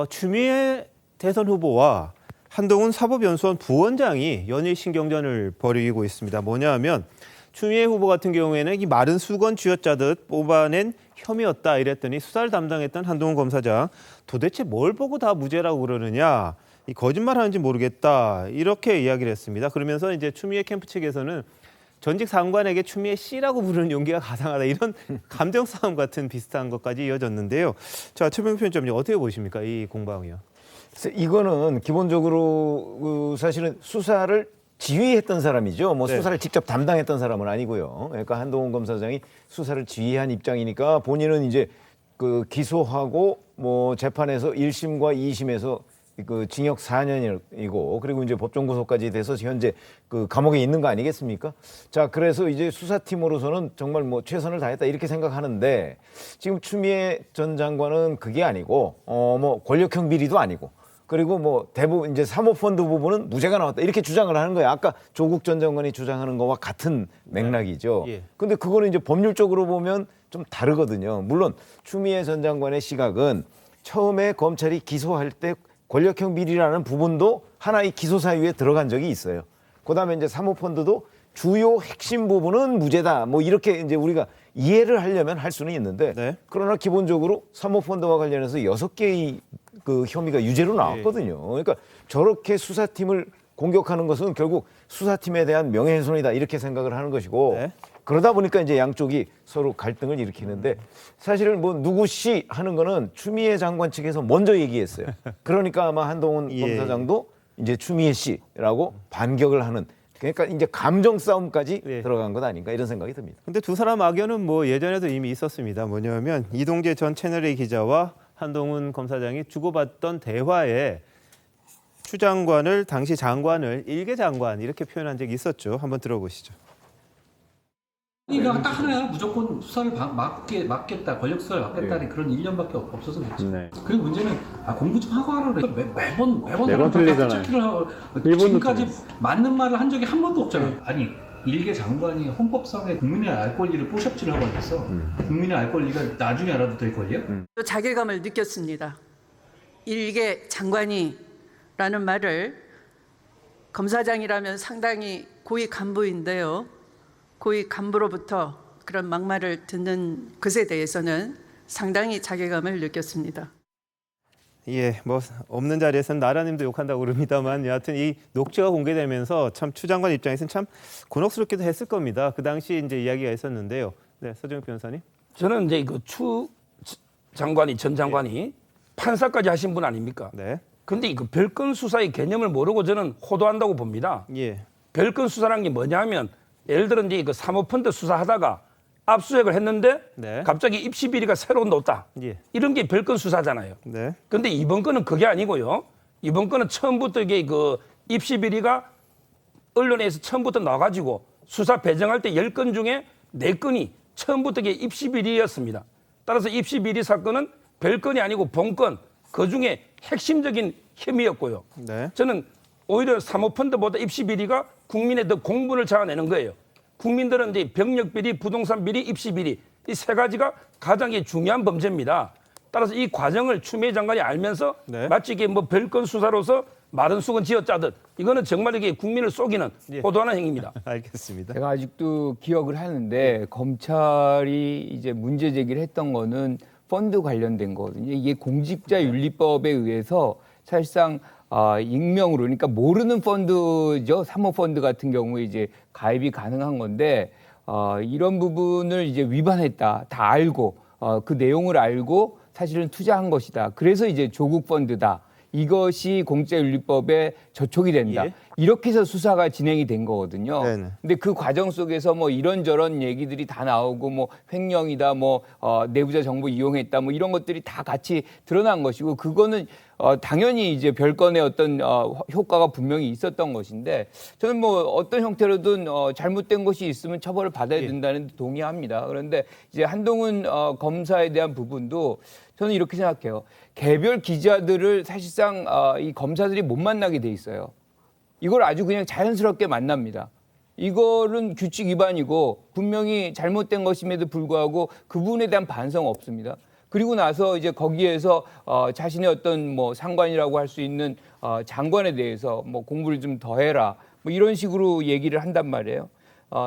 A: 추미애 대선 후보와 한동훈 사법연수원 부원장이 연일 신경전을 벌이고 있습니다. 뭐냐 하면 추미애 후보 같은 경우에는 이 마른 수건 쥐어짜듯 뽑아낸 혐의였다 이랬더니 수사를 담당했던 한동훈 검사장 도대체 뭘 보고 다 무죄라고 그러느냐, 이 거짓말하는지 모르겠다 이렇게 이야기를 했습니다. 그러면서 이제 추미애 캠프 측에서는 전직 상관에게 추미애 씨라고 부르는 용기가 가상하다 이런 감정 싸움 같은 비슷한 것까지 이어졌는데요. 자, 최병규 편집장님 어떻게 보십니까 이 공방이요?
E: 이거는 기본적으로 사실은 수사를 지휘했던 사람이죠. 뭐 수사를 직접 담당했던 사람은 아니고요. 그러니까 한동훈 검사장이 수사를 지휘한 입장이니까 본인은 이제 그 기소하고 뭐 재판에서 1심과 2심에서 그 징역 4년이고 그리고 이제 법정 구속까지 돼서 현재 그 감옥에 있는 거 아니겠습니까? 자, 그래서 이제 수사팀으로서는 정말 뭐 최선을 다했다 이렇게 생각하는데 지금 추미애 전 장관은 그게 아니고 뭐 권력형 비리도 아니고 그리고 뭐 대부분 이제 사모펀드 부분은 무죄가 나왔다 이렇게 주장을 하는 거예요. 아까 조국 전 장관이 주장하는 거와 같은 맥락이죠. 근데 그거는 이제 법률적으로 보면 좀 다르거든요. 물론 추미애 전 장관의 시각은 처음에 검찰이 기소할 때 권력형 비리라는 부분도 하나의 기소 사유에 들어간 적이 있어요. 그다음에 이제 사모펀드도 주요 핵심 부분은 무죄다. 뭐 이렇게 이제 우리가 이해를 하려면 할 수는 있는데 그러나 기본적으로 사모펀드와 관련해서 6개의 그 혐의가 유죄로 나왔거든요. 그러니까 저렇게 수사팀을 공격하는 것은 결국 수사팀에 대한 명예훼손이다 이렇게 생각을 하는 것이고 그러다 보니까 이제 양쪽이 서로 갈등을 일으키는데 사실은 뭐 누구시 하는 거는 추미애 장관 측에서 먼저 얘기했어요. 그러니까 아마 한동훈 검사장도 이제 추미애 씨라고 반격을 하는 그러니까 이제 감정 싸움까지 들어간 것 아닌가 이런 생각이 듭니다.
A: 근데 두 사람 악연은 뭐 예전에도 이미 있었습니다. 뭐냐면 이동재 전 채널A 기자와 한동훈 검사장이 주고받던 대화에 추 장관을 당시 장관을 일개 장관 이렇게 표현한 적이 있었죠. 한번 들어보시죠.
S: 그냥 딱 하나야. 무조건 수사를 막겠다, 권력 수사를 막겠다는 그런 일념밖에 없어서 그렇지. 그리고 문제는 공부 좀 하고 하라 그래. 매번 틀리잖아요. 지금까지 맞는 말을 한 적이 한 번도 없잖아요. 아니 일개 장관이 헌법상의 국민의 알 권리를 뽀샵질을 하고 있어. 국민의 알 권리가 나중에 알아도 될 권리야?
T: 자괴감을 느꼈습니다. 일개 장관이라는 말을 검사장이라면 상당히 고위 간부인데요. 고위 간부로부터 그런 막말을 듣는 것에 대해서는 상당히 자괴감을 느꼈습니다.
A: 예, 뭐 없는 자리에서는 나라님도 욕한다고 그럽니다만 여하튼 이 녹취가 공개되면서 참 추 장관 입장에서는 참 곤혹스럽기도 했을 겁니다. 그 당시 이제 이야기가 있었는데요. 네, 서정욱 변호사님.
G: 저는 이제 그 추 장관이 전 장관이 판사까지 하신 분 아닙니까?
A: 네.
G: 근데 그 별건 수사의 개념을 모르고 저는 호도한다고 봅니다. 별건 수사라는 게 뭐냐면 예를 들어 이제 그 사모펀드 수사하다가 압수수색을 했는데 갑자기 입시 비리가 새로 나왔다. 이런 게 별건 수사잖아요. 근데 이번 건은 그게 아니고요. 이번 건은 처음부터 이게 그 입시 비리가 언론에서 처음부터 나와가지고 수사 배정할 때 10건 중에 4건이 처음부터 이게 입시 비리였습니다. 따라서 입시 비리 사건은 별건이 아니고 본건, 그 중에 핵심적인 혐의였고요. 저는 오히려 사모펀드보다 입시 비리가 국민의 더 공분을 자아내는 거예요. 국민들은 이제 병력 비리, 부동산 비리, 입시 비리 이 3가지가 가장 중요한 범죄입니다. 따라서 이 과정을 추미애 장관이 알면서 마치 이게 뭐 별건 수사로서 마른 수건 쥐어짜듯 이거는 정말 이게 국민을 속이는 호도하는 행위입니다.
A: 알겠습니다.
N: 제가 아직도 기억을 하는데 검찰이 이제 문제 제기를 했던 거는 펀드 관련된 거거든요. 이게 공직자윤리법에 의해서 사실상 익명으로 그러니까 모르는 펀드죠. 사모펀드 같은 경우에 이제 가입이 가능한 건데 이런 부분을 이제 위반했다. 다 알고 그 내용을 알고 사실은 투자한 것이다. 그래서 이제 조국 펀드다. 이것이 공직자윤리법에 저촉이 된다.
A: 예.
N: 이렇게 해서 수사가 진행이 된 거거든요.
A: 네네.
N: 근데 그 과정 속에서 뭐 이런저런 얘기들이 다 나오고 뭐 횡령이다, 뭐 내부자 정보 이용했다, 뭐 이런 것들이 다 같이 드러난 것이고 그거는 당연히 이제 별건의 어떤 효과가 분명히 있었던 것인데 저는 뭐 어떤 형태로든 잘못된 것이 있으면 처벌을 받아야 된다는 데 동의합니다. 그런데 이제 한동훈 검사에 대한 부분도 저는 이렇게 생각해요. 개별 기자들을 사실상 이 검사들이 못 만나게 돼 있어요. 이걸 아주 그냥 자연스럽게 만납니다. 이거는 규칙 위반이고 분명히 잘못된 것임에도 불구하고 그 부분에 대한 반성 없습니다. 그리고 나서 이제 거기에서 자신의 어떤 뭐 상관이라고 할 수 있는 장관에 대해서 뭐 공부를 좀 더 해라 뭐 이런 식으로 얘기를 한단 말이에요.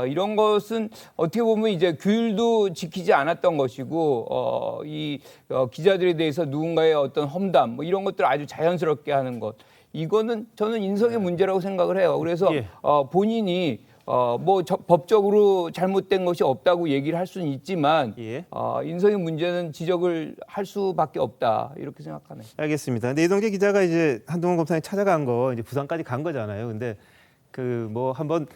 N: 이런 것은 어떻게 보면 이제 규율도 지키지 않았던 것이고 이 기자들에 대해서 누군가의 어떤 험담 뭐 이런 것들을 아주 자연스럽게 하는 것 이거는 저는 인성의 문제라고 생각을 해요. 그래서 본인이 뭐 법적으로 잘못된 것이 없다고 얘기를 할 수는 있지만 인성의 문제는 지적을 할 수밖에 없다 이렇게 생각하네요.
A: 알겠습니다. 근데 이동재 기자가 이제 한동훈 검사님 찾아간 거 이제 부산까지 간 거잖아요. 근데 그 뭐 한번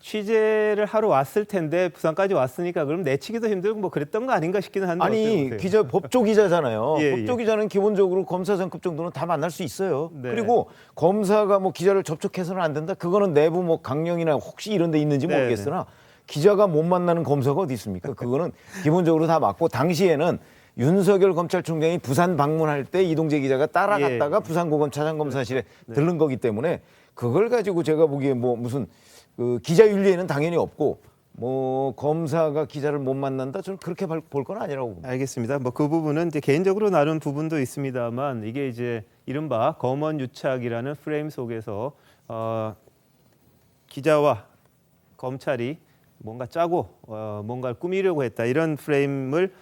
A: 취재를 하러 왔을 텐데 부산까지 왔으니까 그럼 내치기도 힘들고 뭐 그랬던 거 아닌가 싶기는 한데
E: 아니 기자 법조 기자잖아요.
A: 예,
E: 법조 기자는 기본적으로 검사장급 정도는 다 만날 수 있어요.
A: 네.
E: 그리고 검사가 뭐 기자를 접촉해서는 안 된다. 그거는 내부 뭐 강령이나 혹시 이런 데 있는지
A: 네,
E: 모르겠으나 기자가 못 만나는 검사가 어디 있습니까? 그거는 기본적으로 다 맞고 당시에는 윤석열 검찰총장이 부산 방문할 때 이동재 기자가 따라갔다가 부산고검 차장검사실에 들른 거기 때문에 그걸 가지고 제가 보기에 뭐 무슨 그 기자 윤리에는 당연히 없고 뭐 검사가 기자를 못 만난다 저는 그렇게 볼 건 아니라고 봅니다.
A: 알겠습니다. 뭐 그 부분은 이제 개인적으로 나눈 부분도 있습니다만 이게 이제 이른바 검언 유착이라는 프레임 속에서 기자와 검찰이 뭔가 짜고 뭔가를 꾸미려고 했다 이런 프레임을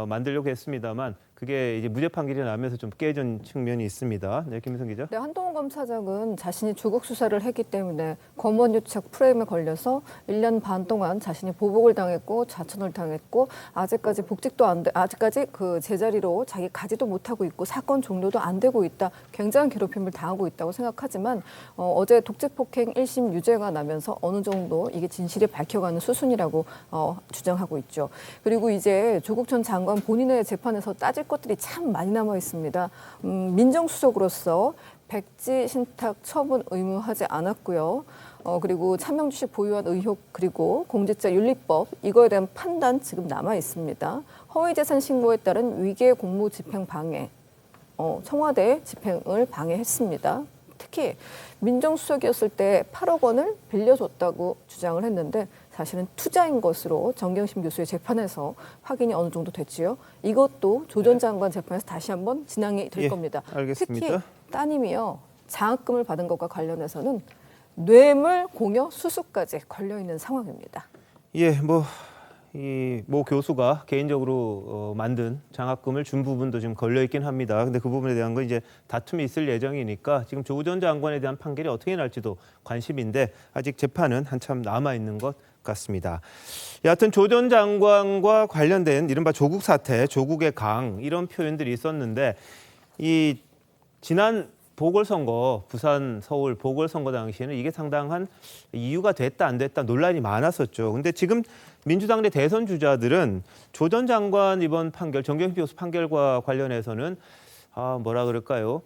A: 만들려고 했습니다만 그게 이제 무죄 판결이 나면서 좀 깨진 측면이 있습니다. 네, 김민성 기자.
P: 네, 한동훈 검사장은 자신이 조국 수사를 했기 때문에 검언 유착 프레임에 걸려서 1년 반 동안 자신이 보복을 당했고 자천을 당했고 아직까지 복직도 안 돼, 아직까지 그 제자리로 자기 가지도 못하고 있고 사건 종료도 안 되고 있다. 굉장한 괴롭힘을 당하고 있다고 생각하지만 어제 독재폭행 1심 유죄가 나면서 어느 정도 이게 진실이 밝혀가는 수순이라고 주장하고 있죠. 그리고 이제 조국 전 장관 본인의 재판에서 따질 것들이 참 많이 남아 있습니다. 민정수석으로서 백지 신탁 처분 의무하지 않았고요. 그리고 차명주식 보유한 의혹 그리고 공직자윤리법 이거에 대한 판단 지금 남아 있습니다. 허위재산 신고에 따른 위계 공무 집행 방해, 청와대 집행을 방해했습니다. 특히 민정수석이었을 때 8억 원을 빌려줬다고 주장을 했는데 사실은 투자인 것으로 정경심 교수의 재판에서 확인이 어느 정도 됐지요. 이것도 조 전 장관 재판에서 다시 한번 진행이 될 겁니다.
A: 알겠습니다.
P: 특히 따님이요. 장학금을 받은 것과 관련해서는 뇌물 공여 수수까지 걸려 있는 상황입니다.
A: 예, 뭐 이 모 교수가 개인적으로 만든 장학금을 준 부분도 지금 걸려 있긴 합니다. 근데 그 부분에 대한 건 이제 다툼이 있을 예정이니까 지금 조 전 장관에 대한 판결이 어떻게 날지도 관심인데 아직 재판은 한참 남아 있는 것 같습니다. 여하튼 조 전 장관과 관련된 이른바 조국 사태, 조국의 강 이런 표현들이 있었는데 이 지난 보궐선거, 부산, 서울 보궐선거 당시에는 이게 상당한 이유가 됐다 안 됐다 논란이 많았었죠. 근데 지금 민주당 내 대선 주자들은 조 전 장관 이번 판결, 정경심 교수 판결과 관련해서는 뭐라 그럴까요?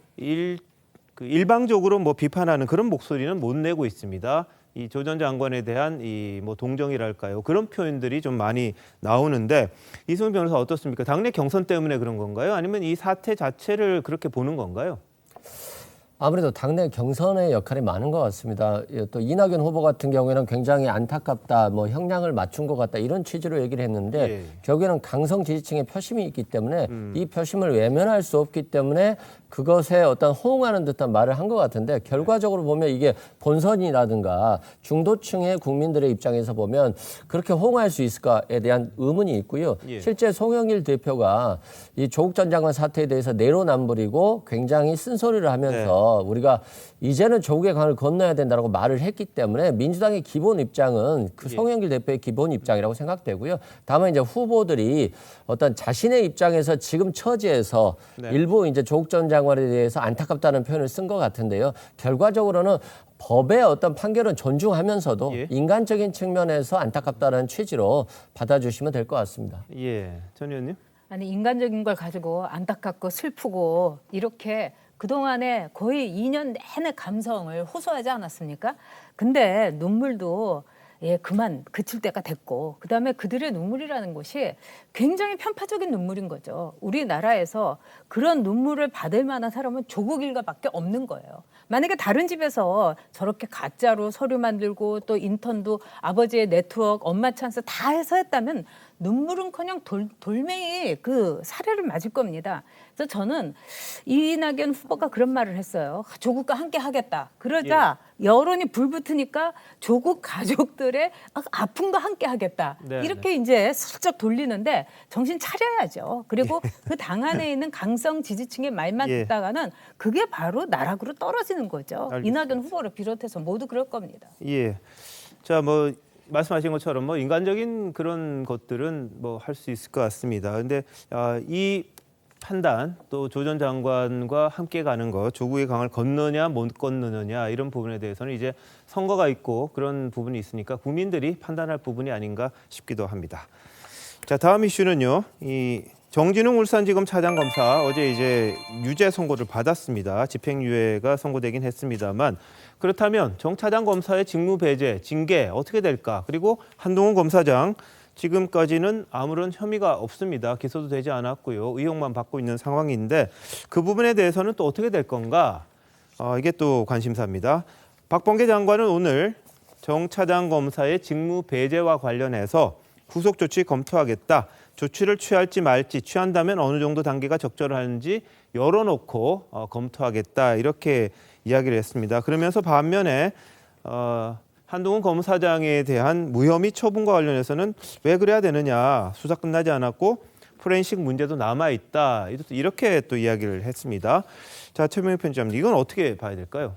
A: 일방적으로 뭐 비판하는 그런 목소리는 못 내고 있습니다. 이 조 전 장관에 대한 이 뭐 동정이랄까요? 그런 표현들이 좀 많이 나오는데 이승훈 변호사 어떻습니까? 당내 경선 때문에 그런 건가요? 아니면 이 사태 자체를 그렇게 보는 건가요?
I: 아무래도 당내 경선의 역할이 많은 것 같습니다. 또 이낙연 후보 같은 경우에는 굉장히 안타깝다, 뭐 형량을 맞춘 것 같다 이런 취지로 얘기를 했는데 결국에는 강성 지지층의 표심이 있기 때문에 이 표심을 외면할 수 없기 때문에 그것에 어떤 호응하는 듯한 말을 한 것 같은데 결과적으로 보면 이게 본선이라든가 중도층의 국민들의 입장에서 보면 그렇게 호응할 수 있을까에 대한 의문이 있고요. 실제 송영길 대표가 이 조국 전 장관 사태에 대해서 내로남불이고 굉장히 쓴소리를 하면서 우리가 이제는 조국의 강을 건너야 된다라고 말을 했기 때문에 민주당의 기본 입장은 그 송영길 대표의 기본 입장이라고 생각되고요. 다만 이제 후보들이 어떤 자신의 입장에서 지금 처지에서 일부 이제 조국 전 장관 장관에 대해서 안타깝다는 표현을 쓴 것 같은데요. 결과적으로는 법의 어떤 판결은 존중하면서도 인간적인 측면에서 안타깝다는 취지로 받아주시면 될 것 같습니다.
A: 예, 전 의원님.
H: 아니 인간적인 걸 가지고 안타깝고 슬프고 이렇게 그동안에 거의 2년 내내 감성을 호소하지 않았습니까? 근데 눈물도 그만 그칠 때가 됐고 그다음에 그들의 눈물이라는 것이 굉장히 편파적인 눈물인 거죠. 우리나라에서 그런 눈물을 받을 만한 사람은 조국 일가밖에 없는 거예요. 만약에 다른 집에서 저렇게 가짜로 서류 만들고 또 인턴도 아버지의 네트워크, 엄마 찬스 다 해서 했다면 눈물은커녕 돌멩이 그 사례를 맞을 겁니다. 그래서 저는 이낙연 후보가 그런 말을 했어요. 조국과 함께 하겠다. 그러자 여론이 불붙으니까 조국 가족들의 아픔과 함께 하겠다. 이렇게 이제 슬쩍 돌리는데 정신 차려야죠. 그리고 그 당 안에 있는 강성 지지층의 말만 듣다가는 그게 바로 나락으로 떨어지는 거죠. 알겠습니다. 이낙연 후보를 비롯해서 모두 그럴 겁니다.
A: 예. 자, 뭐 말씀하신 것처럼 뭐 인간적인 그런 것들은 뭐 할 수 있을 것 같습니다. 근데 이 판단 또 조 전 장관과 함께 가는 것, 조국의 강을 건너냐 못 건너느냐 이런 부분에 대해서는 이제 선거가 있고 그런 부분이 있으니까 국민들이 판단할 부분이 아닌가 싶기도 합니다. 자, 다음 이슈는요. 이 정진웅 울산지검 차장검사 어제 이제 유죄 선고를 받았습니다. 집행유예가 선고되긴 했습니다만 그렇다면 정 차장검사의 직무 배제, 징계 어떻게 될까? 그리고 한동훈 검사장 지금까지는 아무런 혐의가 없습니다. 기소도 되지 않았고요. 의혹만 받고 있는 상황인데 그 부분에 대해서는 또 어떻게 될 건가? 이게 또 관심사입니다. 박범계 장관은 오늘 정 차장검사의 직무 배제와 관련해서 구속 조치 검토하겠다. 조치를 취할지 말지 취한다면 어느 정도 단계가 적절한지 열어놓고 검토하겠다. 이렇게 이야기를 했습니다. 그러면서 반면에 한동훈 검사장에 대한 무혐의 처분과 관련해서는 왜 그래야 되느냐. 수사 끝나지 않았고 포렌식 문제도 남아있다. 이렇게 또 이야기를 했습니다. 자, 최명희 편집장님, 이건 어떻게 봐야 될까요?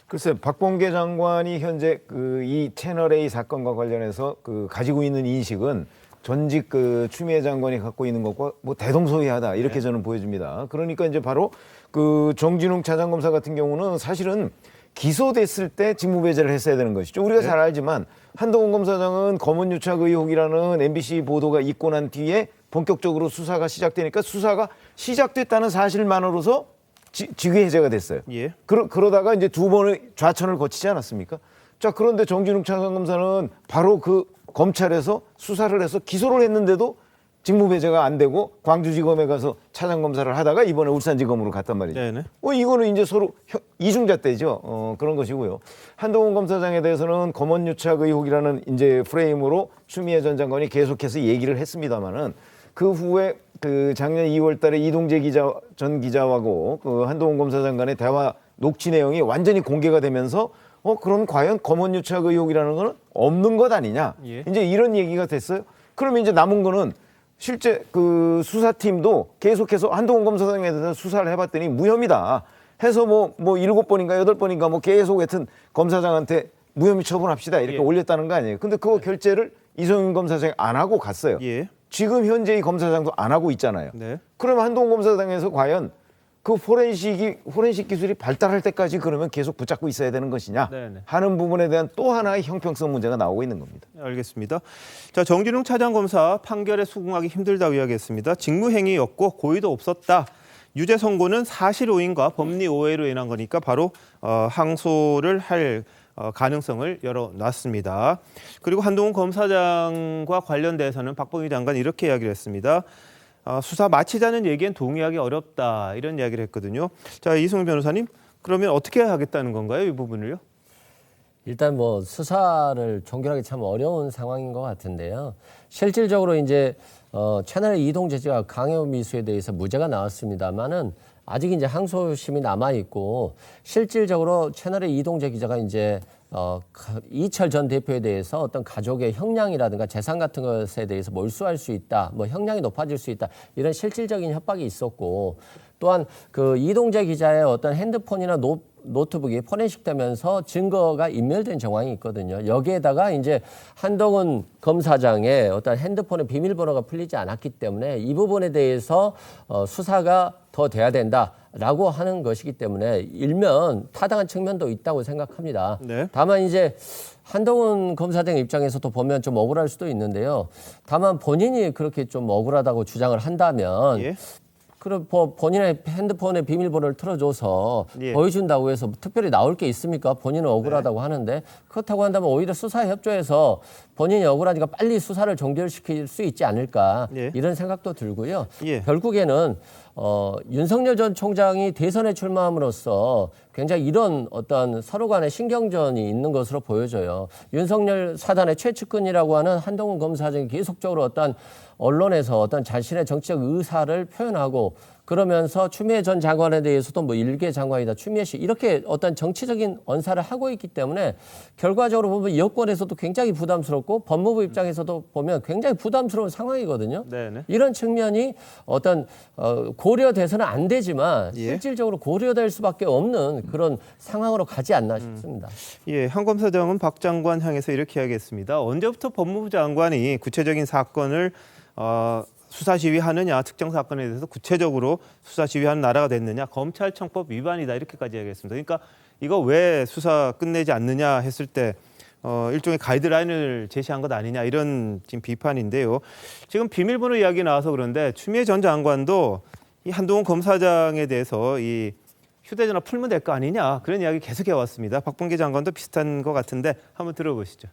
E: 글쎄, 박범계 장관이 현재 이 채널A 사건과 관련해서 가지고 있는 인식은 전직 추미애 장관이 갖고 있는 것과 뭐 대동소이하다 이렇게 저는 보여집니다. 그러니까 이제 바로 정진웅 차장검사 같은 경우는 사실은 기소됐을 때 직무배제를 했어야 되는 것이죠. 우리가 잘 알지만 한동훈 검사장은 검언유착 의혹이라는 MBC 보도가 있고 난 뒤에 본격적으로 수사가 시작되니까 수사가 시작됐다는 사실만으로서 직위 해제가 됐어요. 그러다가 이제 두 번의 좌천을 거치지 않았습니까? 자, 그런데 정진웅 차장검사는 바로 검찰에서 수사를 해서 기소를 했는데도 직무배제가 안 되고 광주지검에 가서 차장검사를 하다가 이번에 울산지검으로 갔단 말이죠. 이거는 이제 서로 이중잣대죠. 그런 것이고요. 한동훈 검사장에 대해서는 검언유착 의혹이라는 이제 프레임으로 추미애 전 장관이 계속해서 얘기를 했습니다마는 그 후에 작년 2월 달에 이동재 전 기자하고 한동훈 검사장 간의 대화 녹취 내용이 완전히 공개가 되면서 그럼 과연 검언유착 의혹이라는 거는 없는 것 아니냐. 이제 이런 얘기가 됐어요. 그러면 이제 남은 거는 실제 수사팀도 계속해서 한동훈 검사장에 대해서 수사를 해봤더니 무혐의다 해서 뭐 7번인가 8번인가 뭐 계속 하여튼 검사장한테 무혐의 처분합시다 이렇게 올렸다는 거 아니에요. 근데 그거 결재를 이성윤 검사장이 안 하고 갔어요. 지금 현재 이 검사장도 안 하고 있잖아요. 그러면 한동훈 검사장에서 과연 포렌식 기술이 발달할 때까지 그러면 계속 붙잡고 있어야 되는 것이냐 하는 부분에 대한 또 하나의 형평성 문제가 나오고 있는 겁니다.
A: 알겠습니다. 자, 정진웅 차장검사 판결에 수긍하기 힘들다고 이야기했습니다. 직무행위였고 고의도 없었다. 유죄 선고는 사실 오인과 법리 오해로 인한 거니까 바로 항소를 할 가능성을 열어놨습니다. 그리고 한동훈 검사장과 관련돼서는 박범계 장관이 이렇게 이야기를 했습니다. 수사 마치자는 얘기엔 동의하기 어렵다 이런 이야기를 했거든요. 자, 이승훈 변호사님, 그러면 어떻게 하겠다는 건가요, 이 부분을요?
I: 일단 뭐 수사를 종결하기 참 어려운 상황인 것 같은데요. 실질적으로 이제 채널의 이동재 기자가 강요 미수에 대해서 무죄가 나왔습니다만은 아직 이제 항소심이 남아 있고 실질적으로 채널의 이동재 기자가 이제 이철 전 대표에 대해서 어떤 가족의 형량이라든가 재산 같은 것에 대해서 몰수할 수 있다, 뭐 형량이 높아질 수 있다 이런 실질적인 협박이 있었고 또한 이동재 기자의 어떤 핸드폰이나 노트북이 포렌식되면서 증거가 인멸된 정황이 있거든요. 여기에다가 이제 한동훈 검사장의 어떤 핸드폰의 비밀번호가 풀리지 않았기 때문에 이 부분에 대해서 수사가 더 돼야 된다라고 하는 것이기 때문에 일면 타당한 측면도 있다고 생각합니다.
A: 네.
I: 다만 이제 한동훈 검사장 입장에서도 보면 좀 억울할 수도 있는데요. 다만 본인이 그렇게 좀 억울하다고 주장을 한다면
A: 예.
I: 그럼 본인의 핸드폰에 비밀번호를 틀어줘서
A: 예.
I: 보여준다고 해서 특별히 나올 게 있습니까? 본인은 억울하다고 하는데 그렇다고 한다면 오히려 수사에 협조해서 본인이 억울하니까 빨리 수사를 종결시킬 수 있지 않을까 이런 생각도 들고요. 결국에는 윤석열 전 총장이 대선에 출마함으로써 굉장히 이런 어떤 서로 간의 신경전이 있는 것으로 보여져요. 윤석열 사단의 최측근이라고 하는 한동훈 검사장이 계속적으로 어떤 언론에서 어떤 자신의 정치적 의사를 표현하고 그러면서 추미애 전 장관에 대해서도 뭐 일개 장관이다, 추미애 씨 이렇게 어떤 정치적인 언사를 하고 있기 때문에 결과적으로 보면 여권에서도 굉장히 부담스럽고 법무부 입장에서도 보면 굉장히 부담스러운 상황이거든요.
A: 네네.
I: 이런 측면이 어떤 고려돼서는 안 되지만 실질적으로 고려될 수밖에 없는 그런 상황으로 가지 않나 싶습니다.
A: 예, 한 검사장은 박 장관 향해서 이렇게 이야기했습니다. 언제부터 법무부 장관이 구체적인 사건을 수사 지휘하느냐, 특정 사건에 대해서 구체적으로 수사 지휘하는 나라가 됐느냐, 검찰청법 위반이다 이렇게까지 이야기했습니다. 그러니까 이거 왜 수사 끝내지 않느냐 했을 때 일종의 가이드라인을 제시한 것 아니냐 이런 지금 비판인데요. 지금 비밀번호 이야기 나와서 그런데 추미애 전 장관도 이 한동훈 검사장에 대해서 이 휴대전화 풀면 될 거 아니냐 그런 이야기 계속해 왔습니다. 박범계 장관도 비슷한 것 같은데 한번 들어보시죠.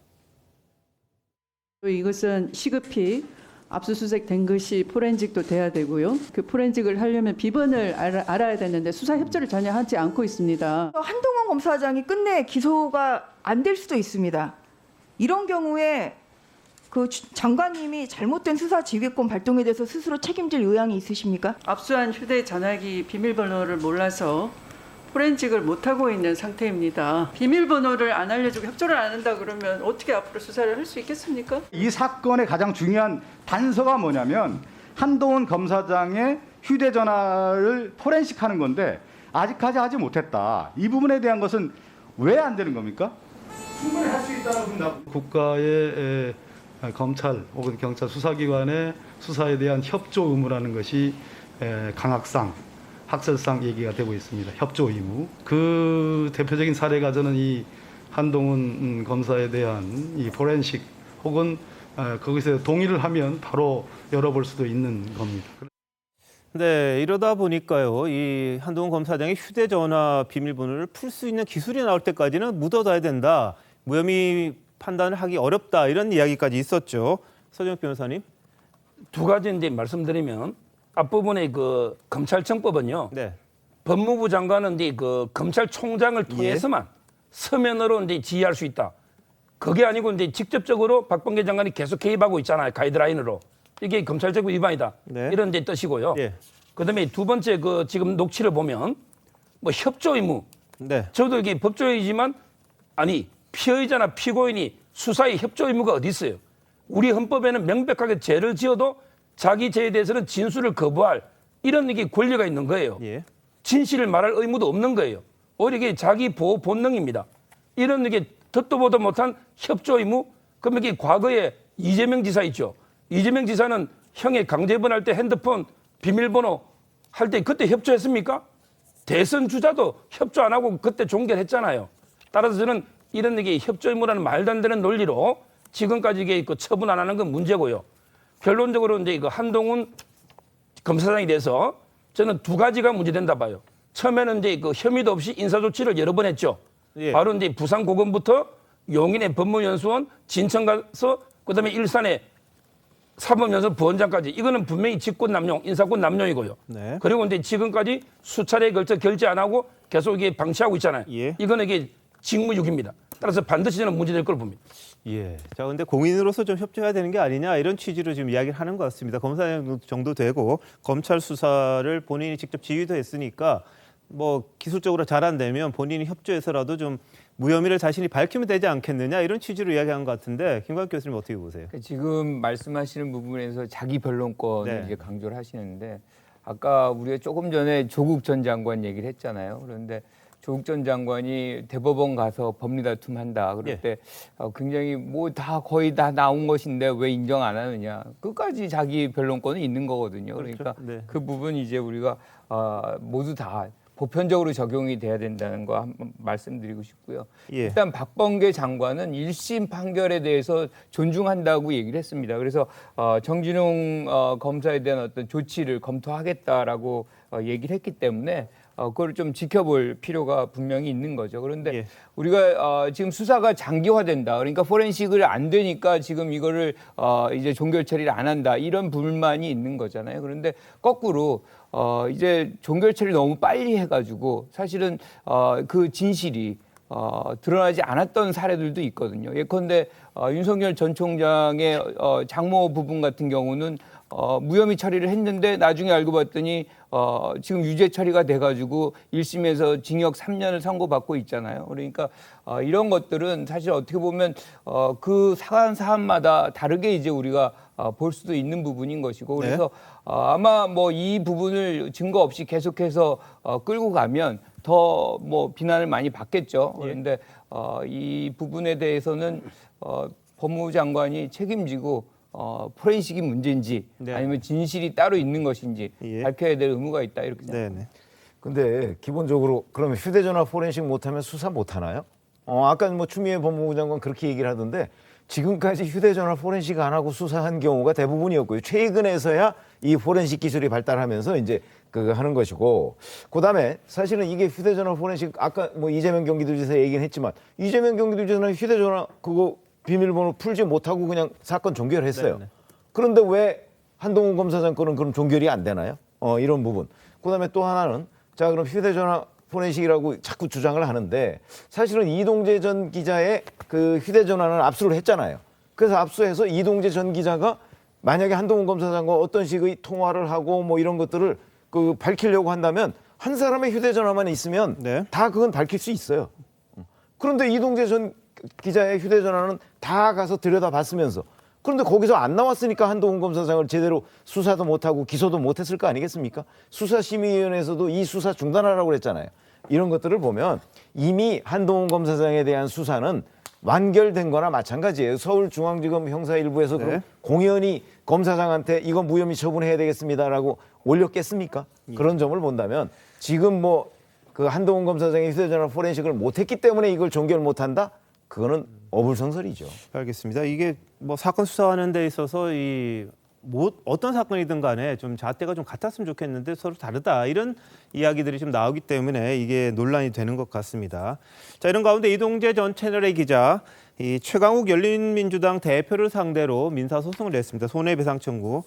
T: 이것은 시급히 압수수색 된 것이 포렌식도 돼야 되고요. 그 포렌식을 하려면 비번을 알아야 되는데 수사 협조를 전혀 하지 않고 있습니다.
U: 한동훈 검사장이 끝내 기소가 안 될 수도 있습니다. 이런 경우에 그 장관님이 잘못된 수사 지휘권 발동에 대해서 스스로 책임질 의향이 있으십니까?
T: 압수한 휴대전화기 비밀번호를 몰라서 포렌식을 못하고 있는 상태입니다. 비밀번호를 안 알려주고 협조를 안 한다 그러면 어떻게 앞으로 수사를 할 수 있겠습니까?
C: 이 사건의 가장 중요한 단서가 뭐냐면 한동훈 검사장의 휴대전화를 포렌식하는 건데 아직까지 하지 못했다. 이 부분에 대한 것은 왜 안 되는 겁니까? 충분히 할 수 있다고 생각합니다.
V: 국가의 검찰 혹은 경찰 수사기관의 수사에 대한 협조 의무라는 것이 강학상, 학설상 얘기가 되고 있습니다. 협조 의무. 그 대표적인 사례가 저는 이 한동훈 검사에 대한 이 포렌식 혹은 거기서 동의를 하면 바로 열어볼 수도 있는 겁니다.
A: 네, 이러다 보니까요. 이 한동훈 검사장이 휴대전화 비밀번호를 풀 수 있는 기술이 나올 때까지는 묻어둬야 된다. 무혐의 판단을 하기 어렵다. 이런 이야기까지 있었죠. 서정욱 변호사님.
G: 두 가지 이제 말씀드리면 앞부분의 그 검찰청법은요. 법무부 장관은 이제 그 검찰총장을 통해서만 서면으로 이제 지휘할 수 있다. 그게 아니고 이제 직접적으로 박범계 장관이 계속 개입하고 있잖아요. 가이드라인으로. 이게 검찰적 위반이다. 이런 데 뜻이고요. 그다음에 두 번째 그 지금 녹취를 보면 뭐 협조 의무. 저도 이게 법조이지만 아니 피의자나 피고인이 수사에 협조 의무가 어디 있어요? 우리 헌법에는 명백하게 죄를 지어도 자기 죄에 대해서는 진술을 거부할 이런 이게 권리가 있는 거예요. 진실을 말할 의무도 없는 거예요. 오히려 이게 자기 보호 본능입니다. 이런 이게 듣도 보도 못한 협조 의무. 그러면 이게 과거에 이재명 지사 있죠. 이재명 지사는 형의 강제번할 때 핸드폰 비밀번호 할 때 그때 협조했습니까? 대선 주자도 협조 안 하고 그때 종결했잖아요. 따라서 저는 이런 이게 협조 의무라는 말도 안 되는 논리로 지금까지 이게 그 처분 안 하는 건 문제고요. 결론적으로 이제 그 한동훈 검사장에 대해서 저는 두 가지가 문제된다 봐요. 처음에는 이제 그 혐의도 없이 인사조치를 여러 번 했죠. 바로 이제 부산고검부터 용인의 법무연수원, 진천 가서 그다음에 일산의 사법연수원 부원장까지 이거는 분명히 직권 남용, 인사권 남용이고요. 그리고 이제 지금까지 수차례에 걸쳐 결제 안 하고 계속 이게 방치하고 있잖아요. 이거는 이게 직무유기입니다. 따라서 반드시 저는 문제될 걸 봅니다.
A: 자, 근데 공인으로서 좀 협조해야 되는 게 아니냐 이런 취지로 지금 이야기를 하는 것 같습니다. 검사장 정도 되고 검찰 수사를 본인이 직접 지휘도 했으니까 뭐 기술적으로 잘 안 되면 본인이 협조해서라도 좀 무혐의를 자신이 밝히면 되지 않겠느냐 이런 취지로 이야기한 것 같은데 김광욱 교수님 어떻게 보세요?
N: 지금 말씀하시는 부분에서 자기 변론권을 이제 강조를 하시는데 아까 우리가 조금 전에 조국 전 장관 얘기를 했잖아요. 그런데 조국 전 장관이 대법원 가서 법리 다툼한다 그럴 때 굉장히 뭐 다 거의 다 나온 것인데 왜 인정 안 하느냐. 끝까지 자기 변론권은 있는 거거든요. 그러니까 그 부분 이제 우리가 모두 다 보편적으로 적용이 돼야 된다는 거 한번 말씀드리고 싶고요. 일단 박범계 장관은 1심 판결에 대해서 존중한다고 얘기를 했습니다. 그래서 정진웅 검사에 대한 어떤 조치를 검토하겠다라고 얘기를 했기 때문에 그걸 좀 지켜볼 필요가 분명히 있는 거죠. 그런데 우리가 지금 수사가 장기화된다. 그러니까 포렌식을 안 되니까 지금 이거를 이제 종결 처리를 안 한다. 이런 불만이 있는 거잖아요. 그런데 거꾸로 이제 종결 처리 너무 빨리 해가지고 사실은 그 진실이 드러나지 않았던 사례들도 있거든요. 예컨대 윤석열 전 총장의 장모 부분 같은 경우는 무혐의 처리를 했는데 나중에 알고 봤더니 지금 유죄 처리가 돼가지고 1심에서 징역 3년을 선고받고 있잖아요. 그러니까 이런 것들은 사실 어떻게 보면 그 사안마다 다르게 이제 우리가 볼 수도 있는 부분인 것이고 그래서 아마 뭐 이 부분을 증거 없이 계속해서 끌고 가면 더 뭐 비난을 많이 받겠죠. 그런데 이 부분에 대해서는 법무부 장관이 책임지고 포렌식이 문제인지 아니면 진실이 따로 있는 것인지 밝혀야 될 의무가 있다 이렇게 생각합니다.
E: 근데 기본적으로 그러면 휴대전화 포렌식 못하면 수사 못하나요? 아까 뭐 추미애 법무부 장관 그렇게 얘기를 하던데 지금까지 휴대전화 포렌식 안 하고 수사한 경우가 대부분이었고요. 최근에서야 이 포렌식 기술이 발달하면서 이제 그 하는 것이고 그다음에 사실은 이게 휴대전화 포렌식 아까 뭐 이재명 경기도지사 얘기는 했지만 이재명 경기도지사는 휴대전화 그거 비밀번호 풀지 못하고 그냥 사건 종결했어요. 그런데 왜 한동훈 검사장 거는 그럼 종결이 안 되나요? 이런 부분. 그다음에 또 하나는 자 그럼 휴대전화 포렌식이라고 자꾸 주장을 하는데 사실은 이동재 전 기자의 그 휴대전화는 압수를 했잖아요. 그래서 압수해서 이동재 전 기자가 만약에 한동훈 검사장과 어떤 식의 통화를 하고 뭐 이런 것들을 그 밝히려고 한다면 한 사람의 휴대전화만 있으면 다 그건 밝힐 수 있어요. 그런데 이동재 전 기자의 휴대전화는 다 가서 들여다봤으면서 그런데 거기서 안 나왔으니까 한동훈 검사장을 제대로 수사도 못하고 기소도 못했을 거 아니겠습니까? 수사심의위원회에서도 이 수사 중단하라고 그랬잖아요. 이런 것들을 보면 이미 한동훈 검사장에 대한 수사는 완결된 거나 마찬가지예요. 서울중앙지검 형사 일부에서 그럼 공연히 검사장한테 이건 무혐의 처분해야 되겠습니다라고 올렸겠습니까? 그런 점을 본다면 지금 뭐 그 한동훈 검사장의 휴대전화 포렌식을 못했기 때문에 이걸 종결 못한다? 그거는 어불성설이죠.
A: 알겠습니다. 이게 뭐 사건 수사하는 데 있어서 뭐 어떤 사건이든 간에 좀 잣대가 좀 같았으면 좋겠는데 서로 다르다 이런 이야기들이 좀 나오기 때문에 이게 논란이 되는 것 같습니다. 자, 이런 가운데 이동재 전 채널A 기자 이 최강욱 열린민주당 대표를 상대로 민사소송을 냈습니다. 손해배상 청구.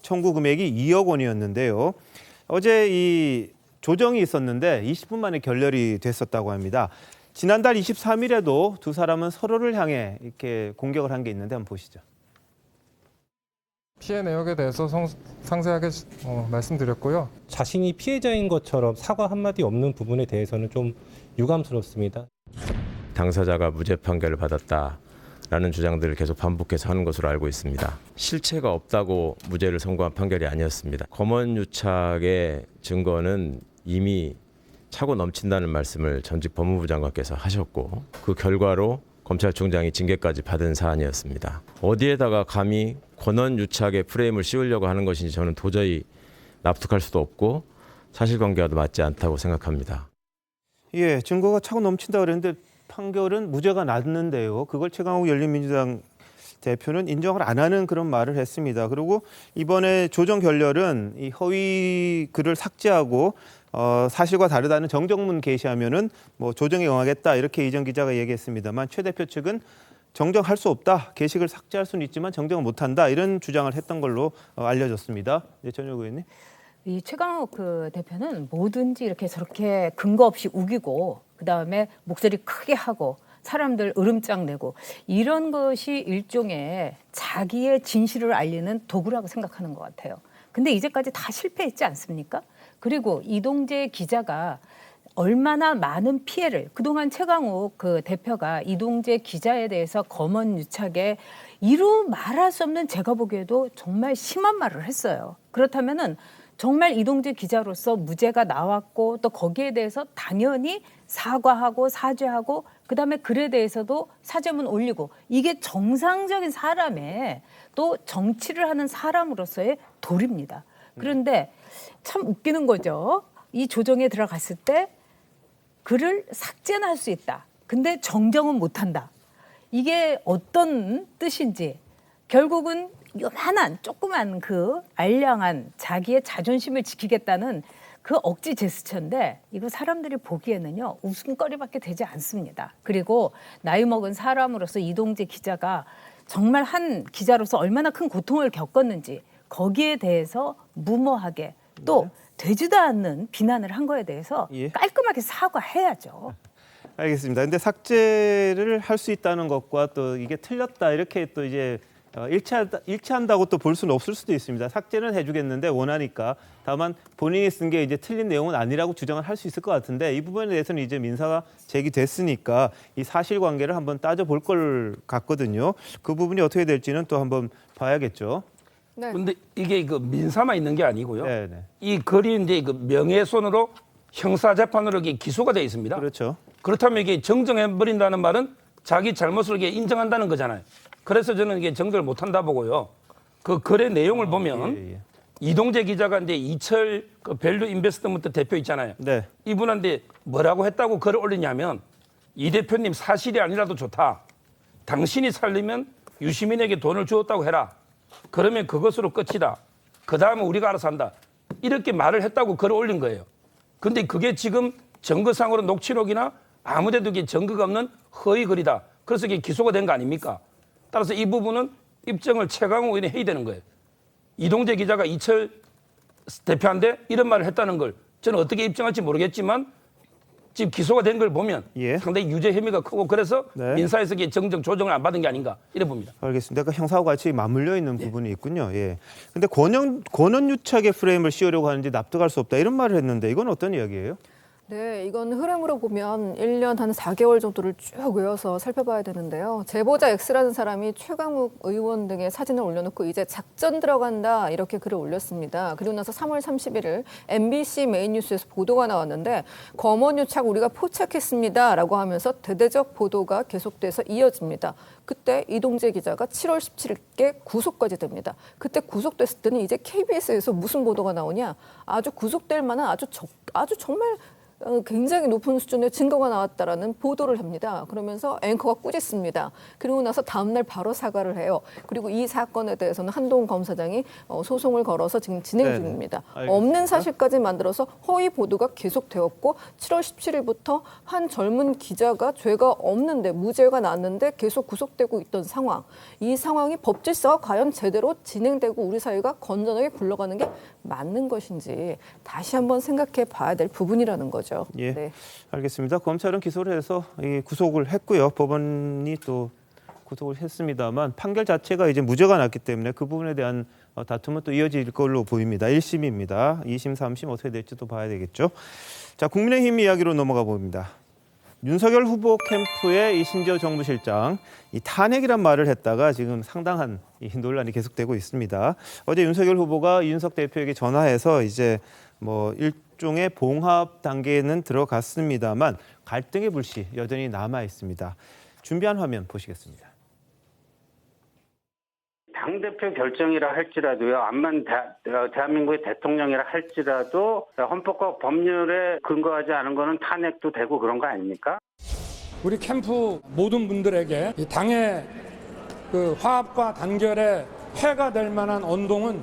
A: 청구 금액이 2억 원이었는데요. 어제 이 조정이 있었는데 20분 만에 결렬이 됐었다고 합니다. 지난달 23일에도 두 사람은 서로를 향해 이렇게 공격을 한 게 있는데 한번 보시죠.
D: 피해 내역에 대해서 상세하게 말씀드렸고요.
F: 자신이 피해자인 것처럼 사과 한마디 없는 부분에 대해서는 좀 유감스럽습니다.
W: 당사자가 무죄 판결을 받았다라는 주장들을 계속 반복해서 하는 것으로 알고 있습니다. 실체가 없다고 무죄를 선고한 판결이 아니었습니다. 검언유착의 증거는 이미 차고 넘친다는 말씀을 전직 법무부 장관께서 하셨고 그 결과로 검찰총장이 징계까지 받은 사안이었습니다. 어디에다가 감히 권언유착의 프레임을 씌우려고 하는 것인지 저는 도저히 납득할 수도 없고 사실관계와도 맞지 않다고 생각합니다.
A: 예, 증거가 차고 넘친다 그랬는데 판결은 무죄가 났는데요. 그걸 최강욱 열린민주당 대표는 인정을 안 하는 그런 말을 했습니다. 그리고 이번에 조정 결렬은 이 허위 글을 삭제하고 사실과 다르다는 정정문 게시하면은 뭐 조정에 응하겠다 이렇게 이전 기자가 얘기했습니다만 최 대표 측은 정정할 수 없다. 게시글 삭제할 수는 있지만 정정을 못한다. 이런 주장을 했던 걸로 알려졌습니다. 네, 전효구 의원님.
H: 이 최강욱 그 대표는 뭐든지 이렇게 저렇게 근거 없이 우기고 그다음에 목소리 크게 하고 사람들 으름장 내고 이런 것이 일종의 자기의 진실을 알리는 도구라고 생각하는 것 같아요. 근데 이제까지 다 실패했지 않습니까? 그리고 이동재 기자가 얼마나 많은 피해를 그동안 최강욱 그 대표가 이동재 기자에 대해서 검언유착에 이루 말할 수 없는 제가 보기에도 정말 심한 말을 했어요. 그렇다면은 정말 이동재 기자로서 무죄가 나왔고 또 거기에 대해서 당연히 사과하고 사죄하고 그다음에 글에 대해서도 사죄문 올리고 이게 정상적인 사람의 또 정치를 하는 사람으로서의 도리입니다. 그런데 참 웃기는 거죠. 이 조정에 들어갔을 때 글을 삭제는 할 수 있다. 근데 정정은 못한다. 이게 어떤 뜻인지 결국은 요만한 조그만 그 알량한 자기의 자존심을 지키겠다는 그 억지 제스처인데 이거 사람들이 보기에는요 웃음거리밖에 되지 않습니다. 그리고 나이 먹은 사람으로서 이동재 기자가 정말 한 기자로서 얼마나 큰 고통을 겪었는지 거기에 대해서 무모하게 또 되지도 않는 비난을 한 거에 대해서 깔끔하게 사과해야죠.
A: 알겠습니다. 근데 삭제를 할 수 있다는 것과 또 이게 틀렸다 이렇게 또 이제 일치한다고 또 볼 수는 없을 수도 있습니다. 삭제는 해주겠는데 원하니까. 다만 본인이 쓴 게 이제 틀린 내용은 아니라고 주장을 할 수 있을 것 같은데 이 부분에 대해서는 이제 민사가 제기됐으니까 이 사실관계를 한번 따져볼 걸 같거든요. 그 부분이 어떻게 될지는 또 한번 봐야겠죠.
G: 그런데 이게 그 민사만 있는 게 아니고요. 이 글이 이제 그 명예훼손으로 형사재판으로 이게 기소가 돼 있습니다.
A: 그렇죠.
G: 그렇다면 이게 정정해 버린다는 말은 자기 잘못을 이게 인정한다는 거잖아요. 그래서 저는 이게 정정을 못한다 보고요. 그 글의 내용을 보면 이동재 기자가 이제 이철 그 밸류 인베스트먼트 대표 있잖아요. 이분한테 뭐라고 했다고 글을 올리냐면 이 대표님 사실이 아니라도 좋다. 당신이 살리면 유시민에게 돈을 주었다고 해라. 그러면 그것으로 끝이다. 그 다음은 우리가 알아서 한다. 이렇게 말을 했다고 글을 올린 거예요. 근데 그게 지금 증거상으로 녹취록이나 아무데도 이게 증거가 없는 허위 글이다. 그래서 이게 기소가 된 거 아닙니까? 따라서 이 부분은 입증을 최강욱 의원이 해야 되는 거예요. 이동재 기자가 이철 대표한테 이런 말을 했다는 걸 저는 어떻게 입증할지 모르겠지만 지금 기소가 된 걸 보면 상당히 유죄 혐의가 크고 그래서 민사에서 정정 조정을 안 받은 게 아닌가 이래 봅니다.
A: 알겠습니다. 그러니까 형사와 같이 맞물려 있는 부분이 있군요. 근데 권한유착의 프레임을 씌우려고 하는지 납득할 수 없다 이런 말을 했는데 이건 어떤 이야기예요?
P: 네, 이건 흐름으로 보면 1년 한 4개월 정도를 쭉 외워서 살펴봐야 되는데요. 제보자 X라는 사람이 최강욱 의원 등의 사진을 올려놓고 이제 작전 들어간다 이렇게 글을 올렸습니다. 그리고 나서 3월 31일 MBC 메인뉴스에서 보도가 나왔는데 검언유착 우리가 포착했습니다 라고 하면서 대대적 보도가 계속돼서 이어집니다. 그때 이동재 기자가 7월 17일께 구속까지 됩니다. 그때 구속됐을 때는 이제 KBS에서 무슨 보도가 나오냐 아주 구속될 만한 아주 정말 굉장히 높은 수준의 증거가 나왔다라는 보도를 합니다. 그러면서 앵커가 꾸짖습니다. 그리고 나서 다음 날 바로 사과를 해요. 그리고 이 사건에 대해서는 한동훈 검사장이 소송을 걸어서 지금 진행 중입니다. 없는 사실까지 만들어서 허위 보도가 계속되었고 7월 17일부터 한 젊은 기자가 죄가 없는데 무죄가 났는데 계속 구속되고 있던 상황. 이 상황이 법질서가 과연 제대로 진행되고 우리 사회가 건전하게 굴러가는 게 맞는 것인지 다시 한번 생각해 봐야 될 부분이라는 거죠.
A: 네. 알겠습니다. 검찰은 기소를 해서 구속을 했고요. 법원이 또 구속을 했습니다만 판결 자체가 이제 무죄가 났기 때문에 그 부분에 대한 다툼은 또 이어질 걸로 보입니다. 1심입니다. 2심, 3심 어떻게 될지도 봐야 되겠죠. 자, 국민의힘 이야기로 넘어가 봅니다. 윤석열 후보 캠프의 이 신지호 정무실장 이 탄핵이란 말을 했다가 지금 상당한 이 논란이 계속되고 있습니다. 어제 윤석열 후보가 이준석 대표에게 전화해서 이제 뭐 일종의 봉합 단계에는 들어갔습니다만 갈등의 불씨 여전히 남아 있습니다. 준비한 화면 보시겠습니다.
J: 당대표 결정이라 할지라도요, 암만 대한민국의 대통령이라 할지라도 헌법과 법률에 근거하지 않은 거는 탄핵도 되고 그런 거 아닙니까?
L: 우리 캠프 모든 분들에게 이 당의 그 화합과 단결에 해가 될 만한 언동은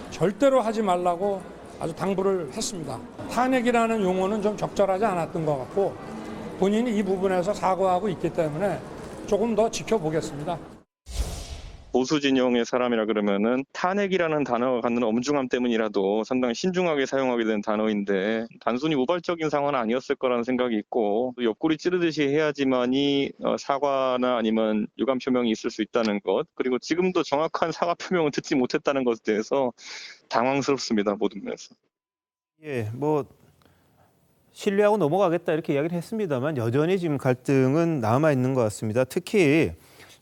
L: 절대로 하지 말라고 아주 당부를 했습니다. 탄핵이라는 용어는 좀 적절하지 않았던 것 같고 본인이 이 부분에서 사과하고 있기 때문에 조금 더 지켜보겠습니다.
M: 보수 진영의 사람이라 그러면은 탄핵이라는 단어가 갖는 엄중함 때문이라도 상당히 신중하게 사용하게 된 단어인데 단순히 우발적인 상황은 아니었을 거라는 생각이 있고 옆구리 찌르듯이 해야지만이 사과나 아니면 유감 표명이 있을 수 있다는 것, 그리고 지금도 정확한 사과 표명을 듣지 못했다는 것에 대해서 당황스럽습니다. 모든 면에서.
A: 뭐 신뢰하고 넘어가겠다 이렇게 이야기를 했습니다만 여전히 지금 갈등은 남아 있는 것 같습니다. 특히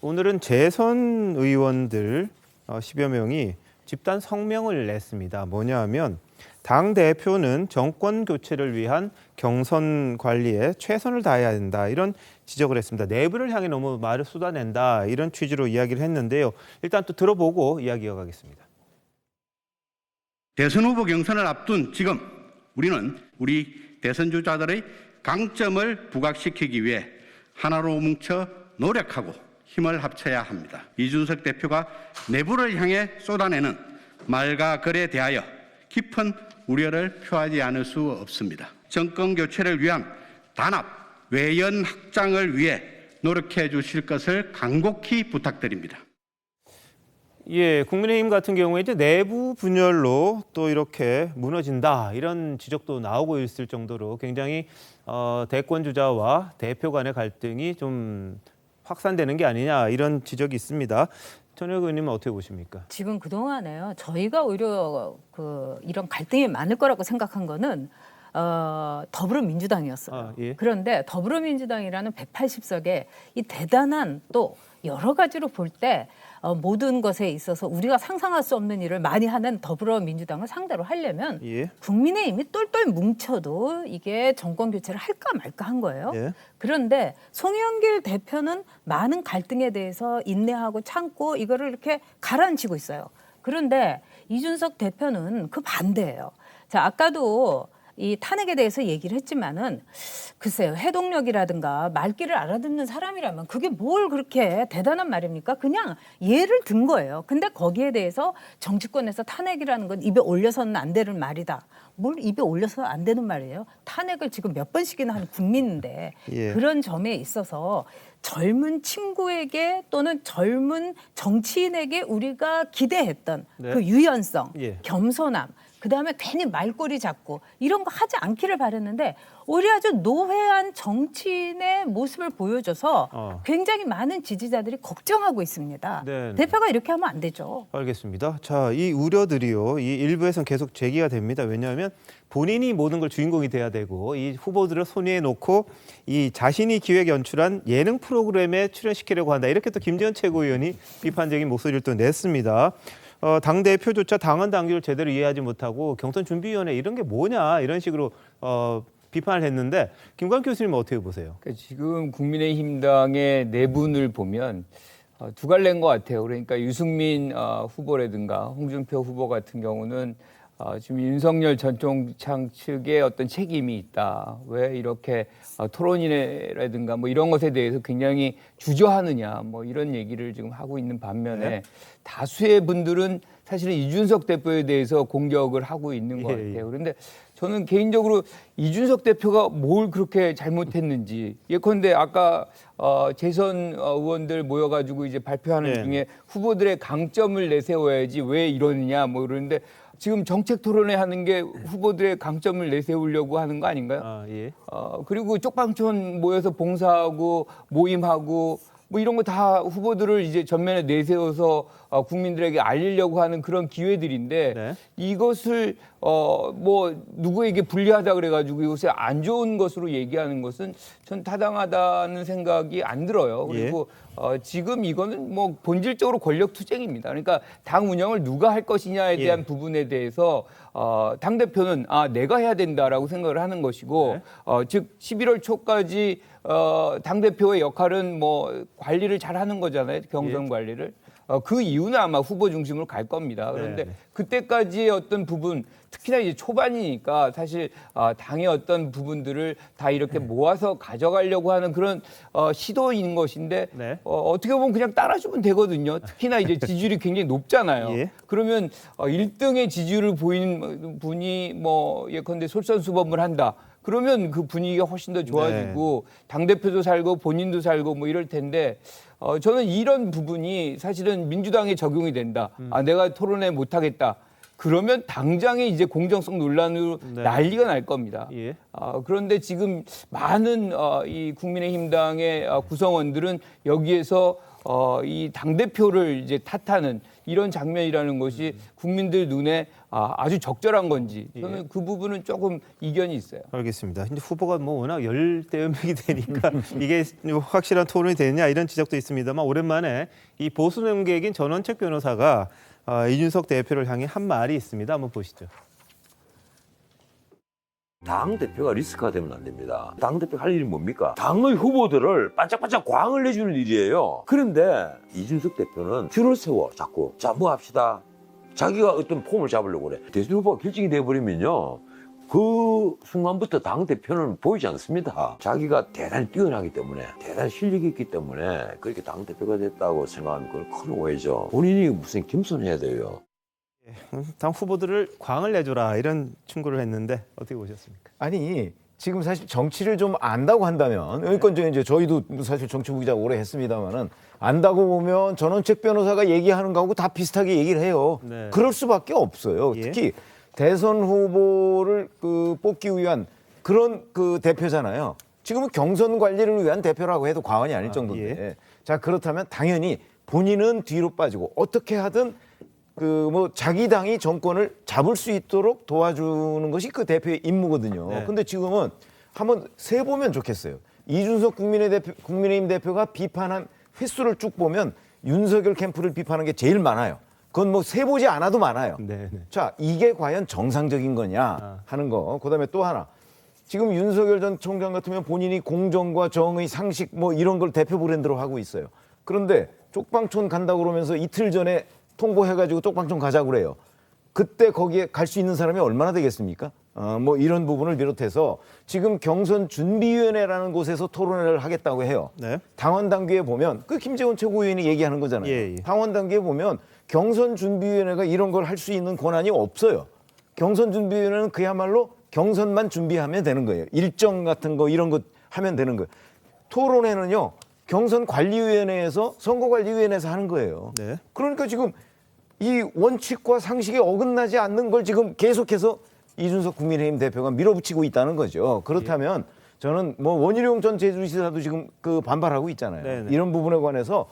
A: 오늘은 재선 의원들 10여 명이 집단 성명을 냈습니다. 뭐냐 하면 당 대표는 정권 교체를 위한 경선 관리에 최선을 다해야 된다. 이런 지적을 했습니다. 내부를 향해 너무 말을 쏟아낸다. 이런 취지로 이야기를 했는데요. 일단 또 들어보고 이야기 이어가겠습니다.
B: 대선 후보 경선을 앞둔 지금 우리는 우리 대선 주자들의 강점을 부각시키기 위해 하나로 뭉쳐 노력하고 힘을 합쳐야 합니다. 이준석 대표가 내부를 향해 쏟아내는 말과 글에 대하여 깊은 우려를 표하지 않을 수 없습니다. 정권 교체를 위한 단합, 외연 확장을 위해 노력해 주실 것을 간곡히 부탁드립니다.
A: 예, 국민의힘 같은 경우에 이제 내부 분열로 또 이렇게 무너진다 이런 지적도 나오고 있을 정도로 굉장히 대권 주자와 대표 간의 갈등이 좀 확산되는 게 아니냐 이런 지적이 있습니다. 전혁 의원님은 어떻게 보십니까?
H: 지금 그동안에요. 저희가 오히려 이런 갈등이 많을 거라고 생각한 거는 더불어민주당이었어요.
A: 예.
H: 그런데 더불어민주당이라는 180석에 이 대단한 또 여러 가지로 볼 때 모든 것에 있어서 우리가 상상할 수 없는 일을 많이 하는 더불어민주당을 상대로 하려면
A: 예.
H: 국민의힘이 똘똘 뭉쳐도 이게 정권 교체를 할까 말까 한 거예요.
A: 예.
H: 그런데 송영길 대표는 많은 갈등에 대해서 인내하고 참고 이거를 이렇게 가라앉히고 있어요. 그런데 이준석 대표는 그 반대예요. 자, 아까도 이 탄핵에 대해서 얘기를 했지만은 글쎄요, 해동력이라든가 말귀를 알아듣는 사람이라면 그게 뭘 그렇게 대단한 말입니까? 그냥 예를 든 거예요. 근데 거기에 대해서 정치권에서 탄핵이라는 건 입에 올려서는 안 되는 말이다. 뭘 입에 올려서 안 되는 말이에요? 탄핵을 지금 몇 번씩이나 한 국민인데
A: 예.
H: 그런 점에 있어서 젊은 친구에게 또는 젊은 정치인에게 우리가 기대했던
A: 네.
H: 그 유연성,
A: 예.
H: 겸손함, 그다음에 괜히 말꼬리 잡고 이런 거 하지 않기를 바랬는데 오히려 아주 노회한 정치인의 모습을 보여줘서 굉장히 많은 지지자들이 걱정하고 있습니다.
A: 네.
H: 대표가 이렇게 하면 안 되죠.
A: 알겠습니다. 자, 이 우려들이요. 이 일부에서는 계속 제기가 됩니다. 왜냐하면 본인이 모든 걸 주인공이 돼야 되고 이 후보들을 손위에 놓고 이 자신이 기획 연출한 예능 프로그램에 출연시키려고 한다. 이렇게 또 김재현 최고위원이 비판적인 목소리를 또 냈습니다. 당대표조차 당헌 당규를 제대로 이해하지 못하고 경선준비위원회 이런 게 뭐냐 이런 식으로 비판을 했는데 김광 교수님은 어떻게 보세요?
N: 그러니까 지금 국민의힘당의 내분을 보면 두 갈래인 것 같아요. 그러니까 유승민 후보라든가 홍준표 후보 같은 경우는 지금 윤석열 전 총장 측에 어떤 책임이 있다. 왜 이렇게 토론이라든가 뭐 이런 것에 대해서 굉장히 주저하느냐 뭐 이런 얘기를 지금 하고 있는 반면에
A: 네.
N: 다수의 분들은 사실은 이준석 대표에 대해서 공격을 하고 있는 것 같아요. 그런데 저는 개인적으로 이준석 대표가 뭘 그렇게 잘못했는지 예컨대 아까 재선 의원들 모여가지고 이제 발표하는
A: 네.
N: 중에 후보들의 강점을 내세워야지 왜 이러느냐 뭐 이러는데 지금 정책 토론회 하는 게 후보들의 강점을 내세우려고 하는 거 아닌가요?
A: 예.
N: 그리고 쪽방촌 모여서 봉사하고 모임하고 뭐 이런 거 다 후보들을 이제 전면에 내세워서 국민들에게 알리려고 하는 그런 기회들인데
A: 네.
N: 이것을 뭐 누구에게 불리하다 그래가지고 이것이 안 좋은 것으로 얘기하는 것은 전 타당하다는 생각이 안 들어요. 그리고 지금 이거는 뭐 본질적으로 권력 투쟁입니다. 그러니까 당 운영을 누가 할 것이냐에 대한 부분에 대해서 당 대표는 내가 해야 된다라고 생각을 하는 것이고 즉 11월 초까지 당 대표의 역할은 뭐 관리를 잘 하는 거잖아요. 경선 관리를. 그 이유는 아마 후보 중심으로 갈 겁니다. 그런데 그때까지의 어떤 부분, 특히나 이제 초반이니까 사실 당의 어떤 부분들을 다 이렇게 모아서 가져가려고 하는 그런 시도인 것인데 어떻게 보면 그냥 따라주면 되거든요. 특히나 이제 지지율이 굉장히 높잖아요. 그러면 1등의 지지율을 보이는 분이 뭐 예컨대 솔선수범을 한다. 그러면 그 분위기가 훨씬 더 좋아지고 당대표도 살고 본인도 살고 뭐 이럴 텐데 저는 이런 부분이 사실은 민주당에 적용이 된다. 내가 토론회 못하겠다. 그러면 당장에 이제 공정성 논란으로 난리가 날 겁니다. 그런데 지금 많은 이 국민의힘당의 구성원들은 여기에서 이 당대표를 이제 탓하는 이런 장면이라는 것이 국민들 눈에 아주 적절한 건지 저는 그 부분은 조금 이견이 있어요.
A: 알겠습니다. 근데 후보가 뭐 워낙 열대음이 되니까 이게 확실한 토론이 되느냐 이런 지적도 있습니다만 오랜만에 이 보수 능객인 전원책 변호사가 이준석 대표를 향해 한 말이 있습니다. 한번 보시죠.
K: 당대표가 리스크가 되면 안 됩니다. 당대표가 할 일이 뭡니까? 당의 후보들을 반짝반짝 광을 내주는 일이에요. 그런데 이준석 대표는 줄을 세워 자꾸. 자, 뭐 합시다. 자기가 어떤 폼을 잡으려고 그래. 대선 후보가 결정이 돼버리면요. 그 순간부터 당대표는 보이지 않습니다. 자기가 대단히 뛰어나기 때문에, 대단히 실력이 있기 때문에 그렇게 당대표가 됐다고 생각하면 그건 큰 오해죠. 본인이 무슨 겸손해야 돼요.
A: 당 후보들을 광을 내줘라 이런 충고를 했는데 어떻게 보셨습니까?
E: 아니 지금 사실 정치를 좀 안다고 한다면 그러니까 이제 저희도 사실 정치부 기자 오래 했습니다만은 안다고 보면 전원책 변호사가 얘기하는 거하고 다 비슷하게 얘기를 해요.
A: 네.
E: 그럴 수밖에 없어요.
A: 예.
E: 특히 대선 후보를 뽑기 위한 그런 대표잖아요. 지금은 경선 관리를 위한 대표라고 해도 과언이 아닐 정도인데.
A: 예.
E: 자 그렇다면 당연히 본인은 뒤로 빠지고 어떻게 하든 자기 당이 정권을 잡을 수 있도록 도와주는 것이 그 대표의 임무거든요.
A: 네.
E: 근데 지금은 한번 세보면 좋겠어요. 이준석 국민의힘 대표가 비판한 횟수를 쭉 보면 윤석열 캠프를 비판한 게 제일 많아요. 그건 뭐 세보지 않아도 많아요.
A: 네.
E: 자, 이게 과연 정상적인 거냐 하는 거. 그다음에 또 하나. 지금 윤석열 전 총장 같으면 본인이 공정과 정의, 상식 뭐 이런 걸 대표 브랜드로 하고 있어요. 그런데 쪽방촌 간다고 그러면서 이틀 전에 통보해가지고 쪽방촌 가자고 그래요. 그때 거기에 갈 수 있는 사람이 얼마나 되겠습니까? 뭐 이런 부분을 비롯해서 지금 경선준비위원회라는 곳에서 토론회를 하겠다고 해요.
A: 네.
E: 당원 단계에 보면 그 김재원 최고위원이 얘기하는 거잖아요.
A: 예.
E: 당원 단계에 보면 경선준비위원회가 이런 걸 할 수 있는 권한이 없어요. 경선준비위원회는 그야말로 경선만 준비하면 되는 거예요. 일정 같은 거 이런 거 하면 되는 거예요. 토론회는요. 경선관리위원회에서 선거관리위원회에서 하는 거예요.
A: 네.
E: 그러니까 지금 이 원칙과 상식에 어긋나지 않는 걸 지금 계속해서 이준석 국민의힘 대표가 밀어붙이고 있다는 거죠. 그렇다면 저는 뭐 원희룡 전 제주시사도 지금 반발하고 있잖아요.
A: 네네.
E: 이런 부분에 관해서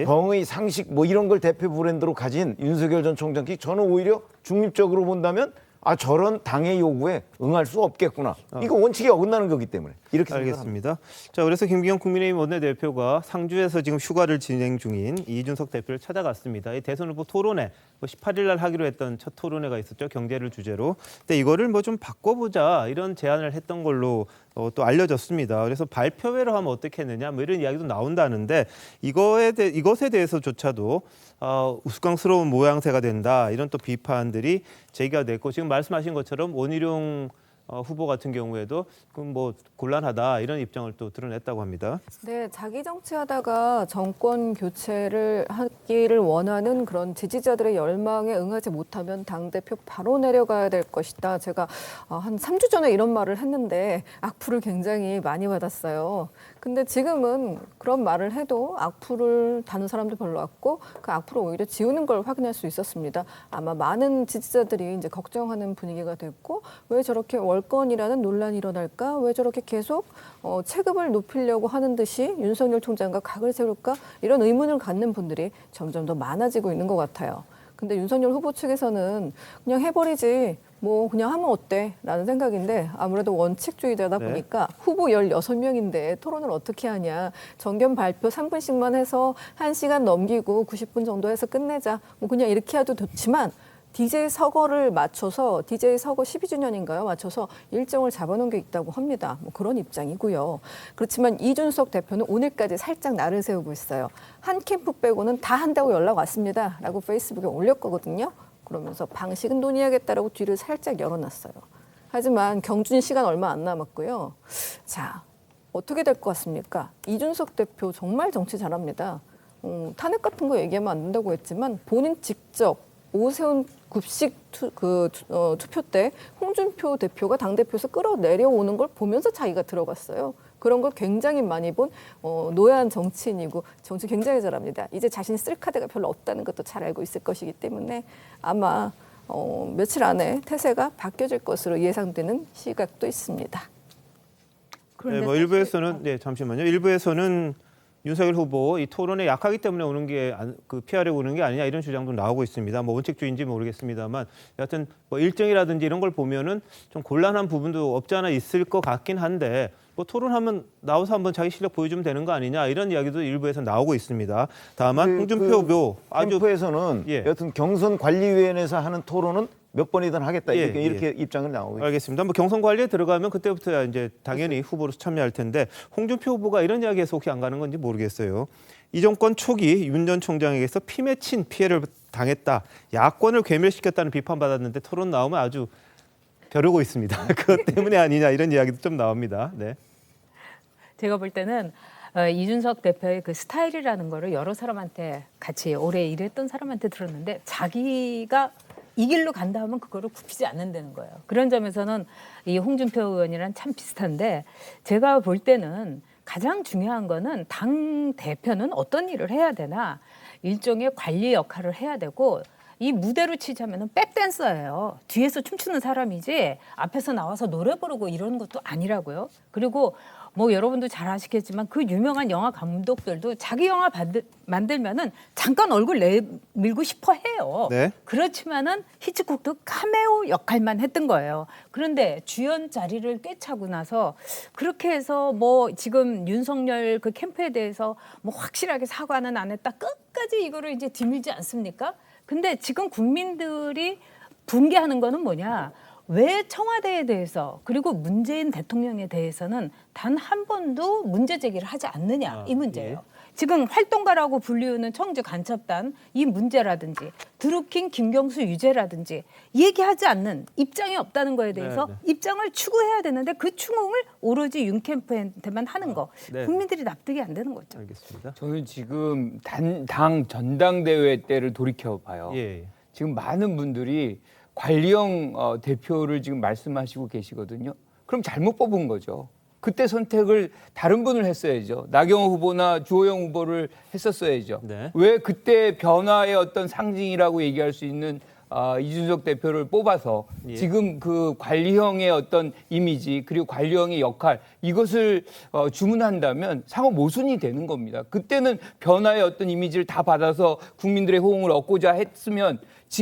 E: 정의, 상식 뭐 이런 걸 대표 브랜드로 가진 윤석열 전 총장이 저는 오히려 중립적으로 본다면 저런 당의 요구에 응할 수 없겠구나. 이거 원칙에 어긋나는 거기 때문에 이렇게
A: 알겠습니다. 자, 그래서 김기현 국민의힘 원내대표가 상주에서 지금 휴가를 진행 중인 이준석 대표를 찾아갔습니다. 이 대선 후보 토론회 18일 날 하기로 했던 첫 토론회가 있었죠. 경제를 주제로. 근데 이거를 뭐 좀 바꿔보자 이런 제안을 했던 걸로 또 알려졌습니다. 그래서 발표회로 하면 어떻겠느냐 뭐 이런 이야기도 나온다는데 이것에 대해서조차도 우스꽝스러운 모양새가 된다 이런 또 비판들이 제기가 됐고 지금 말씀하신 것처럼 원희룡 후보 같은 경우에도 뭐 곤란하다 이런 입장을 또 드러냈다고 합니다.
P: 네, 자기 정치하다가 정권 교체를 하기를 원하는 그런 지지자들의 열망에 응하지 못하면 당대표 바로 내려가야 될 것이다. 제가 한 3주 전에 이런 말을 했는데 악플을 굉장히 많이 받았어요. 근데 지금은 그런 말을 해도 악플을 다는 사람도 별로 없고 그 악플을 오히려 지우는 걸 확인할 수 있었습니다. 아마 많은 지지자들이 이제 걱정하는 분위기가 됐고 왜 저렇게 월권이라는 논란이 일어날까? 왜 저렇게 계속 체급을 높이려고 하는 듯이 윤석열 총장과 각을 세울까? 이런 의문을 갖는 분들이 점점 더 많아지고 있는 것 같아요. 근데 윤석열 후보 측에서는 그냥 해버리지 뭐 그냥 하면 어때? 라는 생각인데 아무래도 원칙주의자다 보니까 후보 16명인데 토론을 어떻게 하냐. 정견 발표 3분씩만 해서 1시간 넘기고 90분 정도 해서 끝내자. 뭐 그냥 이렇게 해도 좋지만 DJ 서거를 맞춰서 DJ 서거 12주년인가요? 맞춰서 일정을 잡아놓은 게 있다고 합니다. 뭐 그런 입장이고요. 그렇지만 이준석 대표는 오늘까지 살짝 날을 세우고 있어요. 한 캠프 빼고는 다 한다고 연락 왔습니다. 라고 페이스북에 올렸거든요. 그러면서 방식은 논의하겠다라고 뒤를 살짝 열어놨어요. 하지만 경준 시간 얼마 안 남았고요. 자, 어떻게 될 것 같습니까? 이준석 대표 정말 정치 잘합니다. 탄핵 같은 거 얘기하면 안 된다고 했지만 본인 직접 오세훈 급식 투표 때 홍준표 대표가 당대표에서 끌어내려오는 걸 보면서 자기가 들어갔어요. 그런 걸 굉장히 많이 본 노회한 정치인이고 정치 굉장히 잘합니다. 이제 자신이 쓸 카드가 별로 없다는 것도 잘 알고 있을 것이기 때문에 아마 며칠 안에 태세가 바뀌어질 것으로 예상되는 시각도 있습니다.
A: 네, 뭐 일부에서는 잠시만요. 일부에서는 윤석열 후보 이 토론에 약하기 때문에 오는 게 피하려고 오는 게 아니냐 이런 주장도 나오고 있습니다. 뭐 원칙주의인지 모르겠습니다만 여하튼 뭐 일정이라든지 이런 걸 보면은 좀 곤란한 부분도 없지 않아 있을 것 같긴 한데 뭐 토론하면 나와서 한번 자기 실력 보여주면 되는 거 아니냐 이런 이야기도 일부에서 나오고 있습니다. 다만 홍준표 후보
E: 캠프에서는 여튼 경선 관리위원회에서 하는 토론은 몇 번이든 하겠다 이렇게 입장을 나오고 있습니다.
A: 알겠습니다. 뭐 경선 관리에 들어가면 그때부터야 이제 당연히 후보로 참여할 텐데 홍준표 후보가 이런 이야기에서 혹시 안 가는 건지 모르겠어요. 이 정권 초기 윤 전 총장에게서 피 맺힌 피해를 당했다. 야권을 괴멸시켰다는 비판받았는데 토론 나오면 아주 벼르고 있습니다. 그것 때문에 아니냐 이런 이야기도 좀 나옵니다. 네.
H: 제가 볼 때는 이준석 대표의 그 스타일이라는 거를 여러 사람한테 같이 오래 일했던 사람한테 들었는데 자기가 이 길로 간다 하면 그거를 굽히지 않는다는 거예요. 그런 점에서는 이 홍준표 의원이랑 참 비슷한데 제가 볼 때는 가장 중요한 거는 당 대표는 어떤 일을 해야 되나 일종의 관리 역할을 해야 되고 이 무대로 치자면은 백댄서예요. 뒤에서 춤추는 사람이지 앞에서 나와서 노래 부르고 이러는 것도 아니라고요. 그리고 뭐 여러분도 잘 아시겠지만 그 유명한 영화 감독들도 자기 영화 만들면은 잠깐 얼굴 내밀고 싶어 해요.
A: 네.
H: 그렇지만은 히치콕도 카메오 역할만 했던 거예요. 그런데 주연 자리를 꿰차고 나서 그렇게 해서 뭐 지금 윤석열 그 캠프에 대해서 뭐 확실하게 사과는 안 했다. 끝까지 이거를 이제 뒤밀지 않습니까? 근데 지금 국민들이 분개하는 거는 뭐냐? 왜 청와대에 대해서 그리고 문재인 대통령에 대해서는 단 한 번도 문제 제기를 하지 않느냐 이 문제예요. 지금 활동가라고 불리우는 청주 간첩단 이 문제라든지 드루킹 김경수 유죄라든지 얘기하지 않는 입장이 없다는 거에 대해서 입장을 추구해야 되는데 그 추궁을 오로지 윤 캠프한테만 하는 거 국민들이 납득이 안 되는 거죠.
A: 알겠습니다.
N: 저는 지금 당 전당대회 때를 돌이켜 봐요. 지금 많은 분들이 관리형 대표를 지금 말씀하시고 계시거든요. 그럼 잘못 뽑은 거죠. 그때 선택을 다른 분을 했어야죠. 나경원 후보나 주호영 후보를 했었어야죠. 왜 그때 변화의 어떤 상징이라고 얘기할 수 있는 이준석 대표를 뽑아서 지금 그 관리형의 어떤 이미지 그리고 관리형의 역할 이것을 주문한다면 상호 모순이 되는 겁니다. 그때는 변화의 어떤 이미지를 다 받아서 국민들의 호응을 얻고자 했으면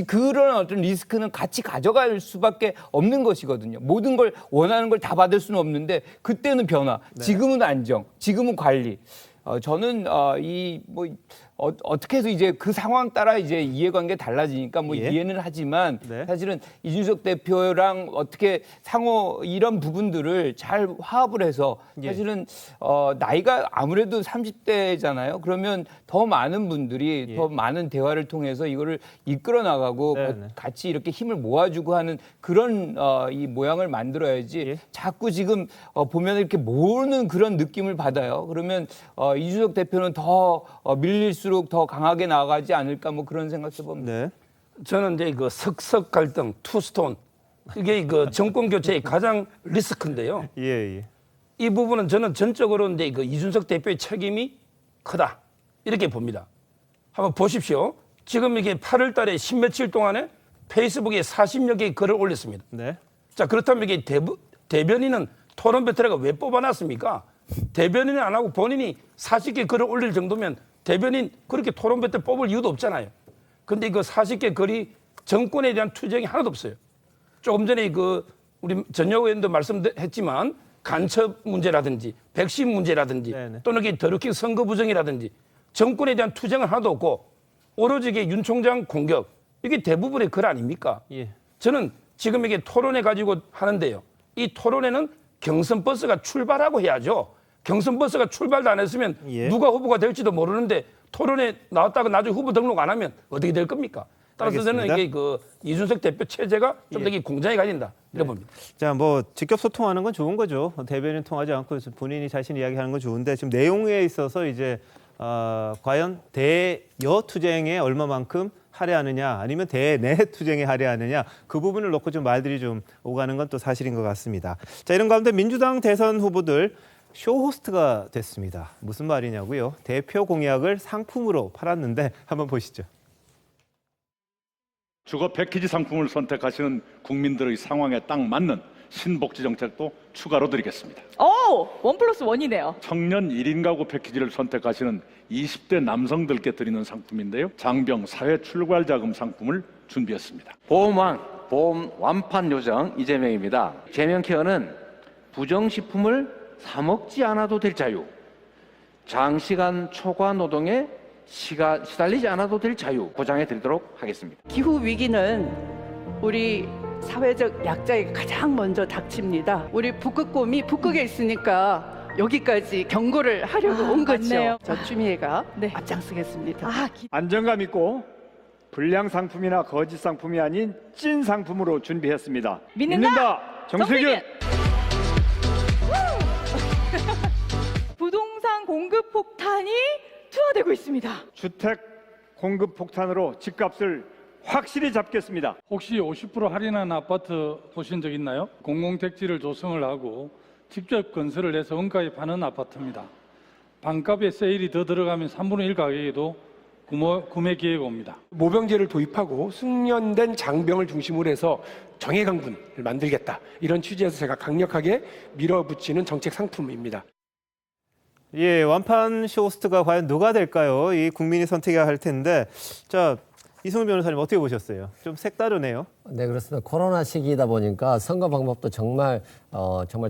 N: 그런 어떤 리스크는 같이 가져갈 수밖에 없는 것이거든요. 모든 걸 원하는 걸 다 받을 수는 없는데 그때는 변화, 지금은 안정, 지금은 관리. 저는 어떻게 해서 이제 그 상황 따라 이제 이해관계 달라지니까 뭐 이해는 하지만 사실은 이준석 대표랑 어떻게 상호 이런 부분들을 잘 화합을 해서 사실은 나이가 아무래도 30대잖아요. 그러면 더 많은 분들이 더 많은 대화를 통해서 이거를 이끌어 나가고 같이 이렇게 힘을 모아주고 하는 그런 이 모양을 만들어야지 자꾸 지금 보면 이렇게 모으는 그런 느낌을 받아요. 그러면 이준석 대표는 더 밀릴수록 더 강하게 나가지 않을까 뭐 그런 생각도 봅니다.
G: 저는 이제 그 석석 갈등, 투스톤 이게 그 정권 교체의 가장 리스크인데요. 이 부분은 저는 전적으로 이제 그 이준석 대표의 책임이 크다 이렇게 봅니다. 한번 보십시오. 지금 이게 8월달에 10며칠 동안에 페이스북에 40여 개의 글을 올렸습니다. 자 그렇다면 이게 대변인은 토론 배틀에가 왜 뽑아놨습니까? 대변인은 안 하고 본인이 40개 글을 올릴 정도면 대변인 그렇게 토론 배틀 뽑을 이유도 없잖아요. 근데 그 40개 글이 정권에 대한 투쟁이 하나도 없어요. 조금 전에 그 우리 전혁 의원도 말씀했지만 간첩 문제라든지 백신 문제라든지 또는 이게 드루킹 선거 부정이라든지 정권에 대한 투쟁은 하나도 없고 오로지 이게 윤 총장 공격 이게 대부분의 글 아닙니까? 저는 지금 이게 토론회 가지고 하는데요. 이 토론회는 경선 버스가 출발하고 해야죠. 경선 버스가 출발도 안 했으면 누가 후보가 될지도 모르는데 토론에 나왔다가 나중에 후보 등록 안 하면 어떻게 될 겁니까? 따라서 저는 이게 그 이준석 대표 체제가 좀 더 공정히 가진다 이런 봅니다.
A: 자, 뭐 직접 소통하는 건 좋은 거죠. 대변인 통하지 않고 본인이 자신 이야기하는 건 좋은데 지금 내용에 있어서 이제 과연 대여 투쟁에 얼마만큼 할애하느냐 아니면 대내 투쟁에 할애하느냐 그 부분을 놓고 좀 말들이 좀 오가는 건 또 사실인 것 같습니다. 자, 이런 가운데 민주당 대선 후보들 쇼호스트가 됐습니다. 무슨 말이냐고요? 대표 공약을 상품으로 팔았는데 한번 보시죠.
O: 주거 패키지 상품을 선택하시는 국민들의 상황에 딱 맞는 신복지 정책도 추가로 드리겠습니다.
Q: 오! 1+1이네요.
O: 청년 1인 가구 패키지를 선택하시는 20대 남성들께 드리는 상품인데요. 장병 사회 출발 자금 상품을 준비했습니다.
R: 보험왕, 보험 완판 요정 이재명입니다. 재명케어는 부정식품을
I: 사 먹지 않아도 될 자유, 장시간 초과 노동에 시달리지 않아도 될 자유 보장해 드리도록 하겠습니다.
T: 기후 위기는 우리 사회적 약자에게 가장 먼저 닥칩니다. 우리 북극곰이 북극에 있으니까 여기까지 경고를 하려고 온 거죠.
Q: 맞네요.
T: 저 추미애가 앞장서겠습니다.
R: 안정감 있고 불량 상품이나 거짓 상품이 아닌 찐 상품으로 준비했습니다.
Q: 믿는다.
R: 정세균.
Q: 부동산 공급 폭탄이 투하되고 있습니다.
R: 주택 공급 폭탄으로 집값을 확실히 잡겠습니다.
L: 혹시 50% 할인한 아파트 보신 적 있나요? 공공택지를 조성을 하고 직접 건설을 해서 원가에 파는 아파트입니다. 반값에 세일이 더 들어가면 3분의 1 가격에도 구매 기회가 옵니다.
S: 모병제를 도입하고 숙련된 장병을 중심으로 해서 정예강군을 만들겠다. 이런 취지에서 제가 강력하게 밀어붙이는 정책 상품입니다.
A: 예, 완판 쇼호스트가 과연 누가 될까요? 이 국민이 선택해야 할 텐데, 자, 이승훈 변호사님 어떻게 보셨어요? 좀 색다르네요.
X: 네, 그렇습니다. 코로나 시기이다 보니까 선거 방법도 정말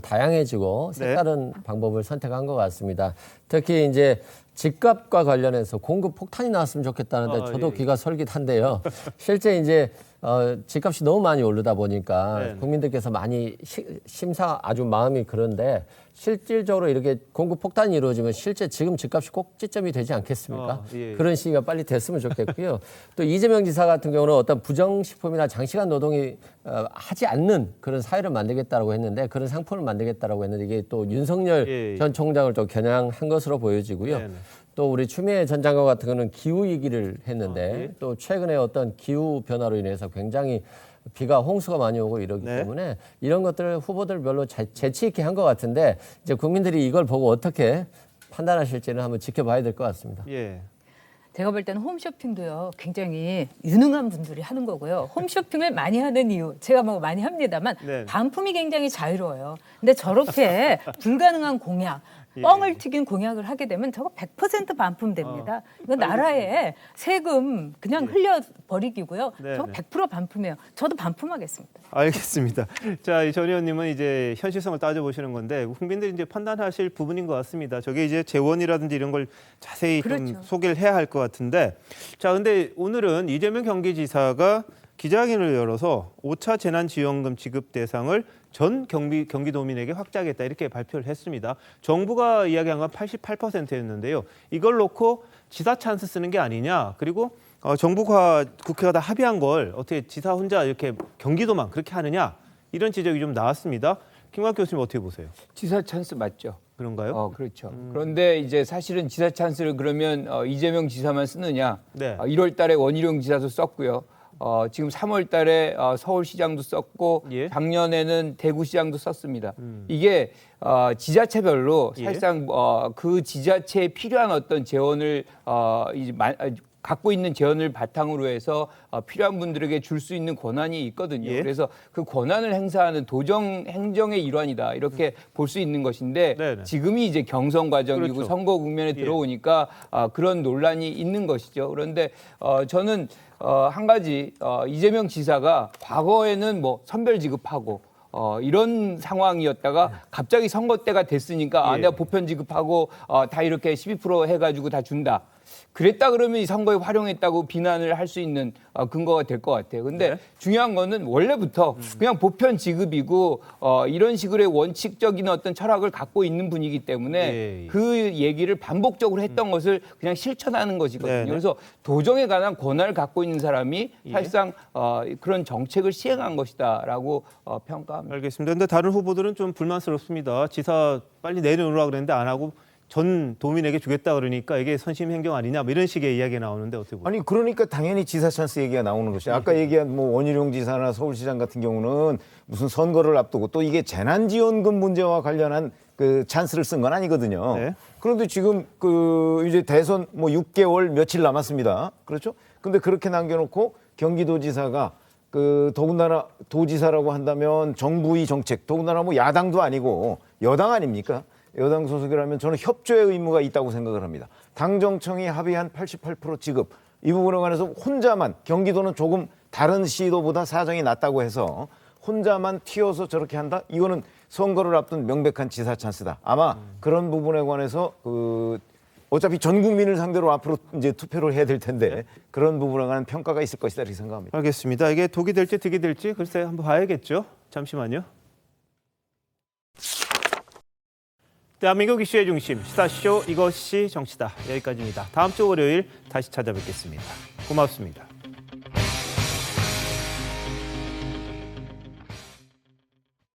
X: 다양해지고 색다른 방법을 선택한 것 같습니다. 특히 이제 집값과 관련해서 공급 폭탄이 나왔으면 좋겠다는데 저도 귀가 솔깃한데요. 실제 이제 집값이 너무 많이 오르다 보니까 국민들께서 많이 심사 아주 마음이 그런데 실질적으로 이렇게 공급 폭탄이 이루어지면 실제 지금 집값이 꼭지점이 되지 않겠습니까? 그런 시기가 빨리 됐으면 좋겠고요. 또 이재명 지사 같은 경우는 어떤 부정식품이나 장시간 노동이 하지 않는 그런 사회를 만들겠다라고 했는데 그런 상품을 만들겠다라고 했는데 이게 또 윤석열 전 총장을 또 겨냥한 것으로 보여지고요. 또 우리 추미애 전 장관 같은 경우는 기후 얘기를 했는데 또 최근에 어떤 기후 변화로 인해서 굉장히 비가 홍수가 많이 오고 이러기 때문에 이런 것들을 후보들 별로 재치 있게 한 것 같은데 이제 국민들이 이걸 보고 어떻게 판단하실지는 한번 지켜봐야 될 것 같습니다.
A: 예.
H: 제가 볼 때는 홈쇼핑도요 굉장히 유능한 분들이 하는 거고요. 홈쇼핑을 많이 하는 이유 제가 뭐 많이 합니다만 반품이 굉장히 자유로워요. 근데 저렇게 불가능한 공약 뻥을 튀긴 공약을 하게 되면 저거 100% 반품됩니다. 이거 나라에 세금 그냥 흘려버리기고요. 저거 100% 반품해요. 저도 반품하겠습니다.
A: 알겠습니다. 자, 이 전 의원님은 이제 현실성을 따져보시는 건데 국민들이 이제 판단하실 부분인 것 같습니다. 저게 이제 재원이라든지 이런 걸 자세히 좀 소개를 해야 할 것 같은데 자, 근데 오늘은 이재명 경기지사가 기자회견을 열어서 5차 재난지원금 지급 대상을 전 경기도민에게 확대하겠다 이렇게 발표를 했습니다. 정부가 이야기한 건 88%였는데요. 이걸 놓고 지사 찬스 쓰는 게 아니냐. 그리고 정부가 국회가 다 합의한 걸 어떻게 지사 혼자 이렇게 경기도만 그렇게 하느냐. 이런 지적이 좀 나왔습니다. 김광 교수님 어떻게 보세요?
N: 지사 찬스 맞죠.
A: 그런가요?
N: 그렇죠. 그런데 이제 사실은 지사 찬스를 그러면 이재명 지사만 쓰느냐. 1월 달에 원희룡 지사도 썼고요. 지금 3월 달에 서울시장도 썼고 작년에는 대구시장도 썼습니다. 이게 지자체별로 사실상 그 지자체에 필요한 어떤 재원을 갖고 있는 재원을 바탕으로 해서 필요한 분들에게 줄 수 있는 권한이 있거든요. 그래서 그 권한을 행사하는 도정 행정의 일환이다 이렇게 볼 수 있는 것인데 지금이 이제 경선 과정이고 선거 국면에 들어오니까 그런 논란이 있는 것이죠. 그런데 저는 한 가지 이재명 지사가 과거에는 뭐 선별 지급하고 이런 상황이었다가 갑자기 선거 때가 됐으니까 내가 보편 지급하고 다 이렇게 12% 해가지고 다 준다. 그랬다 그러면 이 선거에 활용했다고 비난을 할 수 있는 근거가 될 것 같아요. 근데 중요한 거는 원래부터 그냥 보편 지급이고 이런 식으로의 원칙적인 어떤 철학을 갖고 있는 분이기 때문에 그 얘기를 반복적으로 했던 것을 그냥 실천하는 것이거든요. 그래서 도정에 관한 권한을 갖고 있는 사람이 사실상 그런 정책을 시행한 것이다라고 평가합니다.
A: 알겠습니다. 그런데 다른 후보들은 좀 불만스럽습니다. 지사 빨리 내려놓으라 그랬는데 안 하고 전 도민에게 주겠다 그러니까 이게 선심 행정 아니냐 뭐 이런 식의 이야기가 나오는데 어떻게 보세요?
E: 아니 그러니까 당연히 지사 찬스 얘기가 나오는 것이죠. 아까 얘기한 뭐 원희룡 지사나 서울시장 같은 경우는 무슨 선거를 앞두고 또 이게 재난지원금 문제와 관련한 그 찬스를 쓴 건 아니거든요. 그런데 지금 그 이제 대선 뭐 6개월 며칠 남았습니다. 그렇죠? 근데 그렇게 남겨놓고 경기도지사가 그 더군다나 도지사라고 한다면 정부의 정책, 더군다나 뭐 야당도 아니고 여당 아닙니까? 여당 소속이라면 저는 협조의 의무가 있다고 생각을 합니다. 당정청이 합의한 88% 지급 이 부분에 관해서 혼자만 경기도는 조금 다른 시도보다 사정이 낮다고 해서 혼자만 튀어서 저렇게 한다? 이거는 선거를 앞둔 명백한 지사 찬스다. 아마 그런 부분에 관해서 어차피 전 국민을 상대로 앞으로 이제 투표를 해야 될 텐데 그런 부분에 관한 평가가 있을 것이다 이렇게 생각합니다.
A: 알겠습니다. 이게 독이 될지 득이 될지 글쎄 한번 봐야겠죠. 잠시만요. 대한민국 이슈의 중심 시사쇼 이것이 정치다. 여기까지입니다. 다음 주 월요일 다시 찾아뵙겠습니다. 고맙습니다.